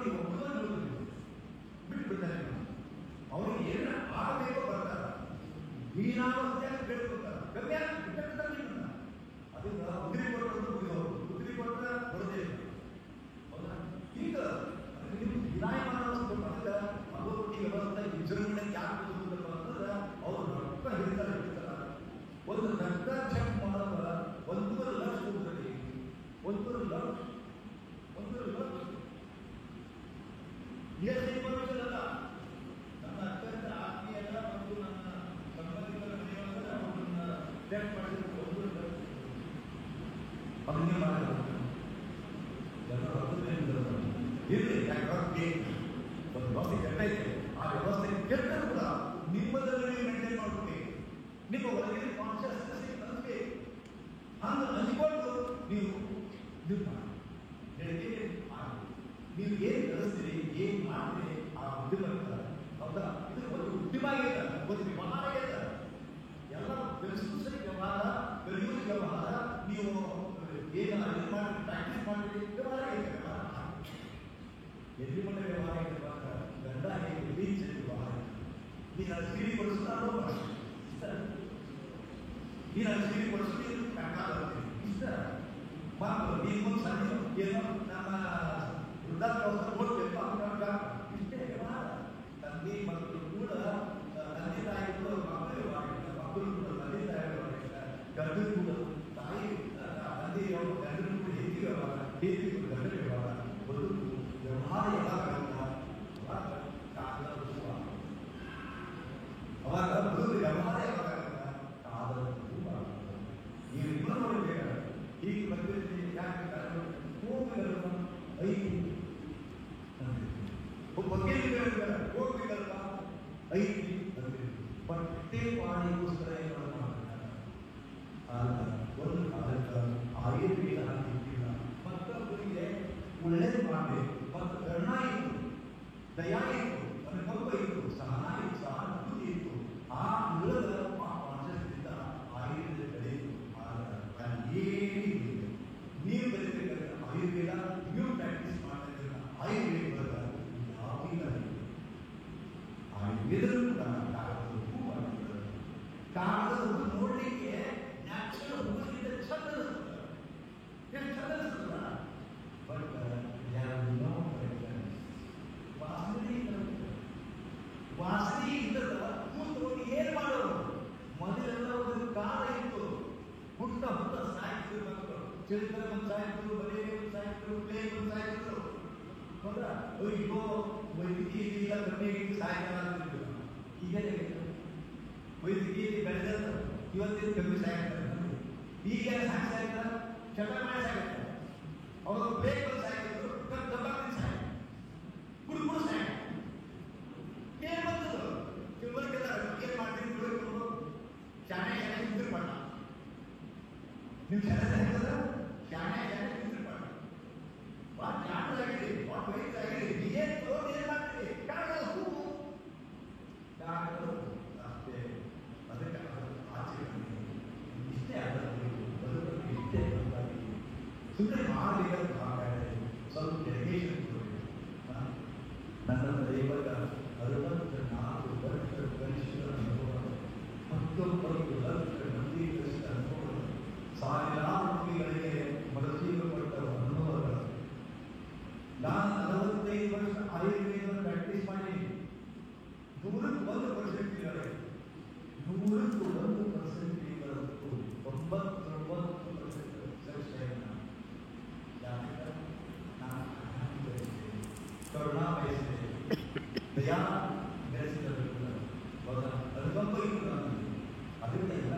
Speaker 1: ನೋಡಿ ಒಬ್ಬರು ಬಿಟ್ಟು ಬಿಡ್ತಾರೆ. ಅವ್ರಿಗೆ ಏನು ಆಗಬೇಕೋ ಬರ್ತಾರೆ, ಹೀನಾವಸ್ಥೆಯಾಗಿ ಕೇಳ್ಕೊತಾರೆ, ಕಮ್ಮಿ ಬಿಟ್ಟ ಅದನ್ನ ಉದ್ರಿ ಕೊಟ್ಟರು ಉದ್ರಿ ಕೊಟ್ಟರೆ ಬರೋದೇ ಇಲ್ಲ. ಹೌದಾ? ಈಗ ವಿನಾಯಮಾನ ಅದಕ್ಕೆ ಭಗವತಿ ವ್ಯವಸ್ಥೆ ವಿಜೃಂಭಣೆ ಯಾಕೆ ಅಂತಂದ್ರೆ ಅವರು ರಕ್ತ ಹಿಡಿತಾರೆ. ಒಂದು ರಕ್ತ ಚೆಕ್ ಮಾಡಲ್ಲ 1 ಲಕ್ಷ ಹೋಗ್ತದೆ. 1 ಲಕ್ಷ ಅಲ್ಲ. ನಮ್ಮ ಅತ್ಯಂತ ಆತ್ಮೀಯರ ಮತ್ತು ನನ್ನ ಸಂಬಂಧಿಕರ ಮನೆಯೊಳಗೆ ಅವರನ್ನ ಚೆಕ್ ಮಾಡಿದ್ರೆ 1 ಲಕ್ಷ ಅದನ್ನೇ ಮಾಡಬೇಕು. ಇರಲಿ, ಯಾಕೆ ಒಂದು ವ್ಯವಸ್ಥೆ ಕೆಟ್ಟೈತೆ, ಆ ವ್ಯವಸ್ಥೆ ಕೆಟ್ಟ ಕೂಡ ನಿಮ್ಮದಲ್ಲಿ ಮೇಂಟೈನ್ ಮಾಡ್ಬೇಕು. ನಿಮ್ಮ ಒಳಗೆ ಕಾನ್ಷಿಯಸ್ನೆಸ್ ಇರ್ತದೆ. ಹಂಗೆ ಹಂಚಿಕೊಂಡು ನೀವು ನೀವು ಏನು ಕಲಿಸ್ತೀರಿ, ಏನು ಮಾಡ್ತೀರಿ, ಆ ಉದ್ಯಮ ಇರ್ತಾರೆ. ಹೌದಾ? ಇದು ಒಂದು ಉದ್ಯಮ ಆಗಿದೆ, ಒಂದು ವ್ಯವಹಾರ ಆಗಿದೆ. ಎಲ್ಲ ಸರಿ ವ್ಯವಹಾರ, ಯೂಸ್ ವ್ಯವಹಾರ. ನೀವು ಏನು ಮಾಡಿ ಪ್ರಾಕ್ಟೀಸ್ ಮಾಡಿ ವ್ಯವಹಾರ ಇದೆ. ಎಲ್ಲಿ ಮಟ್ಟ ವ್ಯವಹಾರ ಇರುವಾಗ ಗಂಡ ಹೇಗೆ ಬೀಚ್ ವ್ಯವಹಾರ, ನೀನು ಅದು ಸಿರಿ ಕೊಡಿಸ್ತಾರೋ ಇಷ್ಟ, ನೀನು ಅದು ಸಿರಿ ಕೊಡಿಸ್ತೀರಿ ಕಣ್ಣಾಗ ಇಷ್ಟ ಮಕ್ಕಳು ನೀವು ಸಣ್ಣ ಏನೋ ನಮ್ಮ ವೃದ್ಧಾಪ್ಯ ಕೊಡ್ಬೇಕು ಇಷ್ಟೇ ವ್ಯವಹಾರ. ತಂದೆ ಮಕ್ಕಳು ಕೂಡ ತಂದೆ ತಾಯಿಗಳು ಮಕ್ಕಳು ವ್ಯವಹಾರ, ಮಕ್ಕಳು ಕೂಡ ತಂದೆ ತಾಯಿ ವ್ಯವಹಾರ, ಗಂಡು ಕೂಡ ತಾಯಿ ತಂದೆ ಗಂಡನು ಕೂಡ ಹೆಚ್ಚು ವ್ಯವಹಾರ, ಹೆಚ್ಚು ಗಂಡ ವ್ಯವಹಾರ, ಬದುಕು ವ್ಯವಹಾರ ಯಾವಾಗ ಅವಾಗ ಬದುಕು ವ್ಯವಹಾರ ಯಾವಾಗ ಕಾಲದ ನೀವಿಬ್ಬರು ಈಗ ಬಂದಿರ್ತೀವಿ. ಯಾಕೆ ಹೋಗಲ್ವ 5 ಹೋಗ್ಬೇಕಲ್ವ 5 ಪಟ್ಟೆ ಪಾಣಿಗೋಸ್ಕರ ಏನು ಮಾಡ್ತಾರೆ. ಒಂದು ಕಾಲಕ್ಕೆ ಆಯುರ್ವೇದ ಹಾಕಿಲ್ಲ, ಮತ್ತೊಬ್ಬರಿಗೆ ಒಳ್ಳೇದು ಮಾಡಬೇಕು, ಮತ್ತು ಕರುಣ ಇತ್ತು, ದಯಾ ಇತ್ತು, ಅನುಕಂಪ ಇತ್ತು, ಸಹನ ಇತ್ತು, ಸಹಾನುಭೂತಿ ಇತ್ತು. ಆ ಮೂಲದ ಕಾನ್ಷಿಯಸ್ನಿಂದ ಆಯುರ್ವೇದ ಬೆಳೆಯಿತು. ಏನಿದೆ ನೀವು ಬೆಳಿಬೇಕಾದ್ರೆ ಆಯುರ್ವೇದ ನೀವು ಪ್ರಾಕ್ಟೀಸ್ ಮಾಡ್ತಾ ಇದ್ದೀರ. ಆಯುರ್ವೇದ ಯಾವಿಲ್ಲ, ಆಯುರ್ವೇದ ಕೂಡ ಕಾಗದಕ್ಕೂ ಮಾಡ್ತಾರೆ. ಕಾಗದ ನೋಡ್ಲಿಕ್ಕೆ ನ್ಯಾಚುರಲ್ ಹೂವಿನಿಂದ ಚಂದ ಅನಿಸ್ತದೆ, ಎಷ್ಟು ಚಂದ ಅನಿಸ್ತದ. ಬಟ್ ವಾಸನೆ ಇದ್ದದ ಕೂತು ಏನು ಮಾಡೋರು. ಮೊದಲೆಲ್ಲ ಒಂದು ಕಾಲ ಇತ್ತು, ಹುಟ್ಟ ಸಾಯ್ತಿದ್ರು ಮಕ್ಕಳು, ಚಿಲ್ಡ್ರನ್ ಬಂದು ಸಾಯ್ತಿದ್ರು, ಬರೀ ಸಾಯ್ತಿದ್ರು, ಪ್ಲೇ ಬಂದು ಸಾಯ್ತಿದ್ರು. ಹೌದಾ? ಅಯ್ಯೋ ವೈದ್ಯಕೀಯ ಕಮ್ಮಿ ಸಾಯ್ತಾರ. ಈಗ ವೈದ್ಯಕೀಯ ಬೆಳೆದ ಇವತ್ತಿನ ಕಮ್ಮಿ ಸಾಯ್ತಾರೆ. ಈಗ ಸಾಯ್ತಾರ, ಚಟ ಮಾಡಿ ಸಾಯ್ತಾರೆ. ಅವರು ಪ್ಲೇ ಬಂದು ಸಾಯ್ತಿದ್ರು, ದಬ್ಬಾಕಿ ಸಾಯ್ ಕುಡುಕುಡು ಸಾಯ್ ಏನ್ ಬಂದ್ರು ತಿಂಗಳಿಗೆ ಏನ್ ಮಾಡ್ತೀನಿ ಕುಡಿಕೊಂಡು ಶಾಣೆ ನಿಂತಿರು ಮಾಡ ನೀವು ಶಾಣೆ ನಿಂತಿರು ಮಾಡ ವಾಟ್ ಜಾಣದಾಗಿದೆ, ವಾಟ್ ವೈದ್ಯರಾಗಿದೆ, ಏನ್ ತೋರ್ ಏನ್ ಮಾಡ್ತೀವಿ ಕಾಗದ ಹೂವು ಕಾಗದ ಅಷ್ಟೇ. ಅದಕ್ಕೆ ಆಚೆ ಇಷ್ಟೇ ಬದುಕು ಇಷ್ಟೇ ಸುಮ್ಮನೆ ಮಾಡಲಿಕ್ಕೆ ಸ್ವಲ್ಪ ಡೆಡಿಕೇಶನ್ ನನ್ನನ್ನು ಇವಾಗ 64 ವರ್ಷ ಕನಿಷ್ಠ ಅನುಭವ, 19 ಲಕ್ಷ ಮಂದಿ ಕನಿಷ್ಠ ಅನುಭವ, ಸಾವಿರಾರು ಮಂದಿಗಳಿಗೆ ಮನಸ್ಸಿಗಪಟ್ಟ ಅನುಭವಗಳು. ನಾನು 45 ವರ್ಷ ಆಯುರ್ವೇದ ಪ್ರಾಕ್ಟೀಸ್ ಮಾಡಿ 100% ಇದ್ದಾರೆ. 101% ಇರಬೇಕು, 99% ಸಕ್ಸಸ್. ಯಾಕೆ ನಾನು ಕರುಣಾ ಬಯಸಿದೆ, ದಯಾ ಬೆಳೆಸಿದಬೇಕು, ಅನುಕಂಪ ಇತ್ತು ನಾನು. ಅದರಿಂದ ಎಲ್ಲ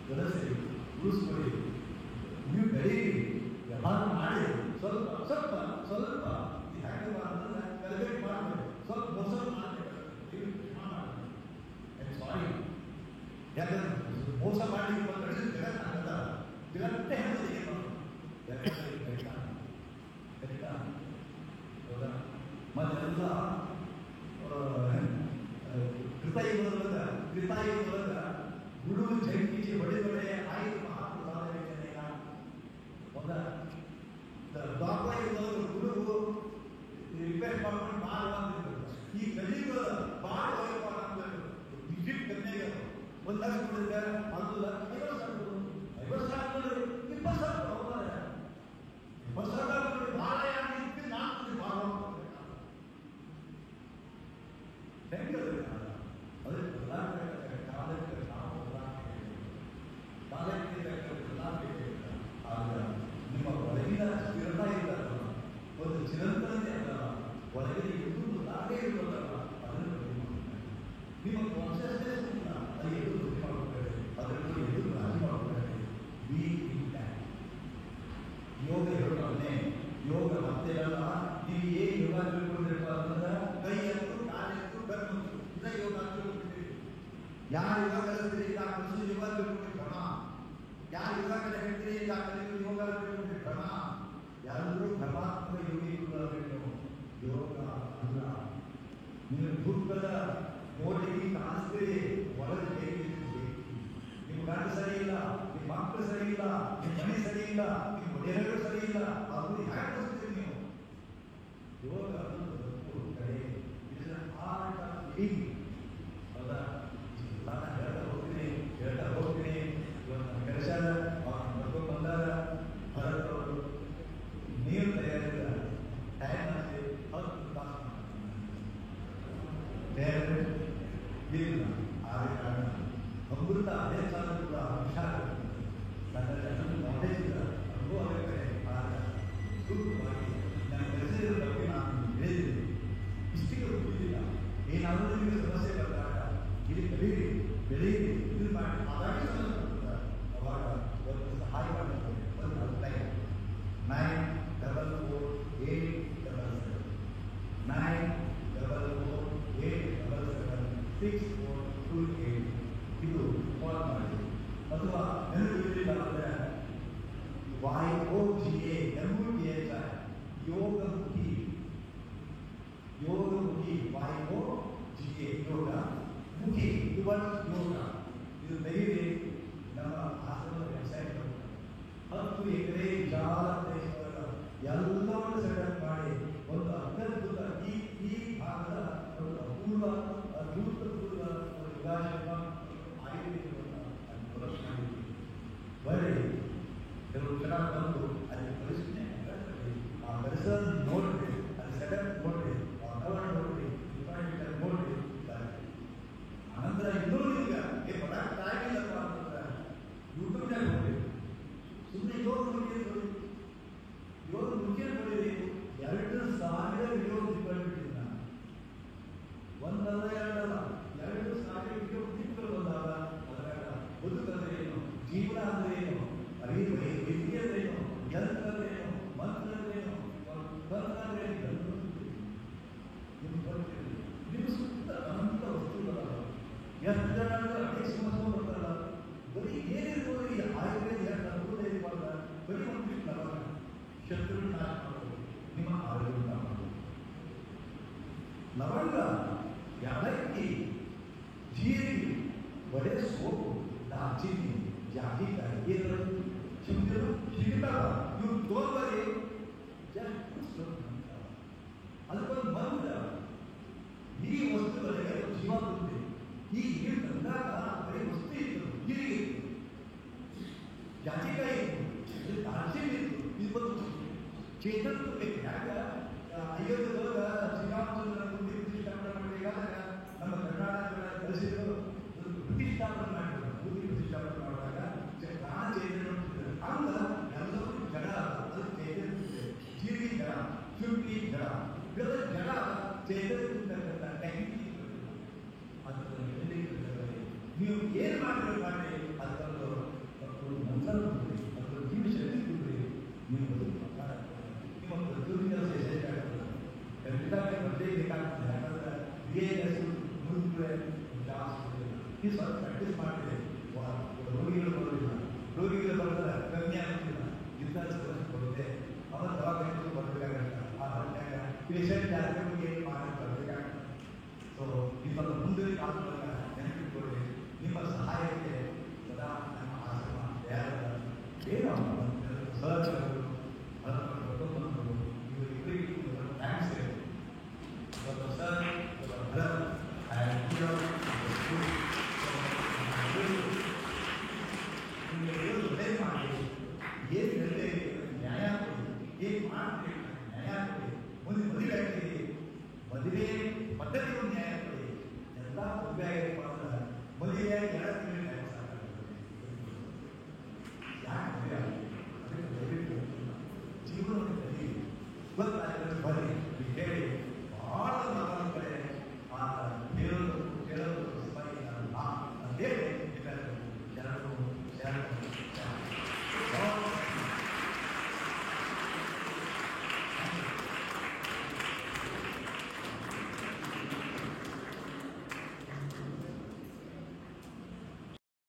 Speaker 1: ಬೆಳೆಸಿ ಉಳಿಸ್ಕೊಳ್ಳಿ, ನೀವು ಬೆಳೀರಿ, ವ್ಯವಹಾರ ಮಾಡಿ. ಸ್ವಲ್ಪ ಸ್ವಲ್ಪ ಸ್ವಲ್ಪ ಹ್ಯಾಕಲ್ ಅಂತಂದ್ರೆ ಕಲ್ಬೇಟ್ ಮಾಡಬೇಕು, ಸ್ವಲ್ಪ ಮೊಸರು ಮಾಡಬೇಕು. ಸಾರಿ, ಯಾಕಂದ್ರೆ ಮೋಸ ಮಾಡಿ ಜಗತ್ತಾಗಲ್ಲ, ಜಗತ್ತೇ ಹೇಳಿದೆ ಮತ್ತೆಲ್ಲ ಕೃತಾಯುಗದ ಗುಡು ಜಂಕಿಜಿ ಹೊಡೆದೊಡೆ ಆಯ್ತು ಮಹಾತ್ಮ ಸಾಧನೆ. ಮೊದಲ ದಾಖಲೆ ಸೆಲೆಕ್ಟ್ ಮಾಡ್ಕೊಂಡು ಮಾಡುವಂತಿದ್ರು. ಈ ಕಲಿಯುಗ ಭಾಳ ವಿಸಿಟ್ ಕನ್ನೆಗೆ 1 ಲಕ್ಷ ಕೊಡಿದ್ದಾರೆ, ಅದು 50 ಸಾವಿರ 20 ಸಾವಿರ ಹೋಗ್ತಾರೆ. 20 ಸಾವಿರ ಭಾಳ ಯಾಕೆ ಇತ್ತು, ನಾನು ಭಾಳ ಹೆಂಗೆ ಅದಕ್ಕೆ ಕಾಲಕ್ಕೆ ನಾವು ಕಾಲಕ್ಕೆ ಆಗ ನಿಮ್ಮ ಒಳಗಿನ ಸ್ಥಿರತಾ ಇದ್ದಲ್ಲ, ಒಂದು ಚಿರಂತರತೆ ಅಲ್ಲ, ಒಳಗಿನ ಎದುರು ನಾವೇ ಇರುವುದಲ್ಲ, ಅದನ್ನು ನಿಮ್ಮ ಕಾನ್ಷಿಯಸ್ನೆಸ್ ಇಲ್ಲ, ಅದು ಎದುರು ವೃದ್ಧಿ ಮಾಡಬೇಕಾದ್ರೆ ಅದನ್ನು ಎದುರು ರಾಜಿ ಮಾಡಬೇಕಾದ್ರೆ ಬಿ ಇಂಟ್ಯಾಕ್ಟ್. ಯೋಗ ಹೇಳೋದನ್ನೇ ಯೋಗ ಮತ್ತೆಲ್ಲ ನೀವು ಏನು ಯೋಗ ತಿಳ್ಕೊಂಡಿರ್ತಾರೆ ಅಂತಂದ್ರೆ ಕೈ ಎತ್ತು ಕಾಲೆತ್ತು ಬೆನ್ನು ಇದೇ ಯೋಗ ತಿಳ್ಕೊಂಡಿದ್ದೀವಿ. ಯಾರು ಯೋಗ ಕಲಿಸ್ತೀರಿ ಇಲ್ಲ ಕಲಿಸು ಯೋಗ ತಿಳ್ಕೊಂಡ್ರೆ ಕ್ರಮ, ಯಾರು ಯೋಗ ಕಲೆ ಹೇಳ್ತೀರಿ ಇಲ್ಲ ಕಲಿಯು ಯೋಗ ತಿಳ್ಕೊಂಡ್ರೆ ಕ್ರಮ. ಯಾರಾದರೂ ಕ್ರಮಾತ್ಮಕ ಯೋಗಿಗಳು ಯೋಗ ಅಲ್ಲ. ನೀವು ದುಃಖದ ನೋಡಿಗೆ ಕಾಣಿಸ್ತೀರಿ, ಒಳಗೆ ಹೇಗಿದ್ದೀರಿ. ನಿಮ್ಮ ಗಂಡ ಸರಿ ಇಲ್ಲ, ನಿಮ್ಮ ಮಕ್ಕಳು ಸರಿ ಇಲ್ಲ, ನಿಮ್ಮ ಮನೆ ಸರಿ ಇಲ್ಲ, ನಿಮ್ಮ ಒಡೆಯರು ಸರಿ ಇಲ್ಲ, ಅದು ಹ್ಯಾಕ್ ಕಲಿಸ್ತೀರಿ ನೀವು. ಯೋಗ ಅನ್ನೋದು ಕಡೆ it's an art of living. ಹೌದಾ? ನಾನು ಹೇಳ್ತಾ ಹೋಗ್ತೀನಿ ಇವತ್ತು ನನ್ನ ಕೆಲಸ ಅವ್ರು ಬರ್ಕೊಂಡು ಬಂದಾರ, ಹೊರಟವರು ನೀರು ತಯಾರಿಸಿದ ಟೈಮ್ ಆಗಿ 10 ತಾಸು ತಯಾರಿ ಇಲ್ಲ. ಆದ ಕಾರಣ ಅಮೃತ ಅದೇ ಕಾಲ ಕೂಡ ಹುಷಾರ ನನ್ನ ನಾಲೆಜ್ ಇಲ್ಲ, ಅನುಭವ ಕಡೆ ಸೂಕ್ತವಾಗಿ ನನ್ನ ಕೆಲಸದ ಬಗ್ಗೆ ನಾನು ಹೇಳಿದ್ದೀನಿ. ಇಷ್ಟಿಗೆ ಗೊತ್ತಿಲ್ಲ, ಏನಾದರೂ ನಿಮಗೆ ಸಮಸ್ಯೆ ಬಂದಾಗ ಇಲ್ಲಿ ಕಲೀರಿ, ಬೆಳೀರಿ, ಇದು ಮಾಡಿ ಅದಾಗಿ ಸಮಸ್ಯೆ ಬರ್ತಾರೆ. ಅವಾಗ ಒಂದು ಸಹಾಯ ಮಾಡ್ತಾರೆ, ಒಂದು ಅಪ್ಲೈ 944-877 944-877-6428 ಇದು ಕಾಲ್ ಮಾಡಿ. ಅಥವಾ ನೆನಪಿರಲಿಲ್ಲ ಅಂದರೆ YOGA MUTHI ಯೋಗಮುಖಿ YOGA ಯೋಗ ಮುಖಿ ಯೋಗ. ಇದು ತೆಗೆದು ನಮ್ಮ ಆಶ್ರಮದ ವೆಬ್ಸೈಟ್ 10 ಎಕರೆ ವಿಶಾಲ ಪ್ರದೇಶವನ್ನು ಎಲ್ಲವನ್ನು ಸೆಟಪ್ ಮಾಡಿ ಒಂದು ಅತ್ಯದ್ಭುತ ಈ ಭಾಗದ ಒಂದು ಅಪೂರ್ವ ಅಭೂತಪೂರ್ವ ಒಂದು ಯೋಗಾಶ್ರಮ ಆಯುರ್ವೇದವನ್ನು ಪ್ರದರ್ಶನ ಮಾಡಿದ್ದೀವಿ. ಬರೀ ಕೆಲವು ಜನ ಬಂದು ಅಲ್ಲಿ ಪರಿಸ್ಥಿತಿ ಆ ಪರಿಸರ ನೋಡ್ರಿ, ಅಲ್ಲಿ ಸೆಟಪ್ ನೋಡ್ರಿ, ವಾತಾವರಣ ನೋಡ್ರಿ, ಡಿಪಾರ್ಟ್ಮೆಂಟ್ ನೋಡ್ರಿ. ಅನಂತರ ಇನ್ನೂ ನಿಮ್ಗೆ ಪದಾರ್ಥ ಆಗಿಲ್ಲಪ್ಪ ಅಂತಂದ್ರೆ ಯೂಟ್ಯೂಬ್ನಾಗ ನೋಡ್ರಿ, ಸುಮ್ಮನೆ ಯೋಗ ಮುಗಿಯೋದು ಯೋಗ ಮುಗಿಯೋದು 2,000 ವಿಡಿಯೋ ಬಿಟ್ಬಿಟ್ಟಿದ್ದೆ ನಾನು. ಒಂದಲ್ಲ ಎರಡಲ್ಲ 2,000 ವಿಡಿಯೋ ಬಿಟ್ಟು ಬಂದಾಗ ಅದರಾಗ ಬದುಕಂದ್ರೆ ಏನು, ಜೀವನ ಅಂದ್ರೆ ಏನು, ವಿದ್ಯೆ ಅಂದ್ರೆ ಏನು, ಯಂತ್ರ ಅಂದ್ರೆ ಏನು, ಮಂತ್ರ ಅಂದ್ರೆ ಏನು, ಅಂದ್ರೆ ಏನು, ನಿಮ್ಮ ಸುತ್ತ ಅನಂತ ವಸ್ತುಗಳ ಎಷ್ಟು ಜನ ಅಂದ್ರೆ ಅನೇಕ ಸಮಸ್ಯೆ ಬರ್ತಾರಲ್ಲ. ಬರೀ ಏನಿರ್ಬೋದು, ಈ ಆಯುರ್ವೇದ ಎಷ್ಟು ಅನುಕೂಲ ಇರಬಾರ್ದ, ಬರೀ ಒಂದು ಲವಂಗ ಶತ್ರು ನಾಶ ಮಾಡೋದು, ನಿಮ್ಮ ಆರೋಗ್ಯ ಮಾಡೋದು. ಲವಂಗ, ಯಾಲಕ್ಕಿ, ಜೀರಿಗೆ, ಬಡೆ ಸೋಪು, ದಾಲ್ಚಿನ್ನಿ, ಜಾಜಿಕಾಯಿ, ಏನಾದ್ರು ಚಿಂತರು ಸಿಗ್ತಾವ. ಇವು ತೋರ್ಬರಿ ಅದಕ್ಕೊಂದು ಬಂದ ಈ ವಸ್ತುಗಳಿಗೆ ಜೀವ ಬಂದಿದೆ. ಈ ನೀರು ತಂದಾಗ ಬರೀ ವಸ್ತು ಇತ್ತು, ಜೀರಿಗೆ ಇತ್ತು, ಜಾಜಿಕಾಯಿ ಇತ್ತು, ದಾಲ್ಚಿನ್ನಿ ಇತ್ತು, ಇದು ಬಂದು ಚೇತನ ಬೇಕು. ಯಾಕೆ ಅಯೋಧ್ಯದೊಳಗ ಶ್ರೀರಾಮಚಂದ್ರ ಪ್ರತಿಷ್ಠಾಪನೆ ಮಾಡಬೇಕಾದಾಗ ನಮ್ಮ ಕರ್ನಾಟಕದ ಕಲಿಸಿದ್ರು ಪ್ರತಿಷ್ಠಾಪನೆ ಮಾಡಿದ್ರು. ಬುದ್ಧಿ ಪ್ರತಿಷ್ಠಾಪನೆ ಮಾಡುವಾಗ ಪ್ರಾಣ ಚೈತನ್ಯ ಹಂಗ ಎಲ್ಲರೂ ಜಡ, ಅದು ಚೈತನ್ಯ, ಜೀರಿಗೆ ಜಡ, ಶುಂಠಿ ಜಡ, ಇವೆಲ್ಲ ಜಡ ಚೈತನ್ಯಕ್ಕಂಥ ಟೆಕ್ನಿಕ್. ಅದನ್ನು ನೀವು ಏನು ಮಾಡಿದ್ರೆ ಮಾಡಿ ಅದನ್ನು ಮಂತ್ರ ಕೊಡ್ರಿ, ಅದನ್ನು ಜೀವ ಶಕ್ತಿ ಕೊಡ್ರಿ. ನೀವು ನಿಮ್ಮ ಪ್ರತಿಯೊಂದು ಕೆಲಸ ಯಶಸ್ವಿಯಾಗುತ್ತದೆ. ಮೊದಲೇ ಬೇಕಾಗ್ತದೆ, ಯಾಕಂದ್ರೆ ಮುಂದೆ ಜಾಸ್ತಿ ಈ ಸ್ವಲ್ಪ ಪ್ರಾಕ್ಟೀಸ್ ಮಾಡಿದ್ರೆ ರೋಗಿಗಳು ಬರೋದಿಲ್ಲ, ರೋಗಿಗಳು ಬರ್ತಾರೆ ಕಮ್ಮಿ ಆಗುತ್ತಿಲ್ಲ, ಇಂಥ ಸಮಸ್ಯೆ ಬರುತ್ತೆ. ಅವರ ದವಾಖಾನೆಗಳು ಬರಬೇಕಾಗತ್ತೆ. ಆ ಹೊಟ್ಟೆಗ ಪೇಷಂಟ್ ಜಾಸ್ತಿ ಬಗ್ಗೆ ಮಾಡಿ ಬರಬೇಕಾಗ್ತದೆ. ಸೊ ಈ ಸ್ವಲ್ಪ ಮುಂದೆ ಕಾಲದಾಗ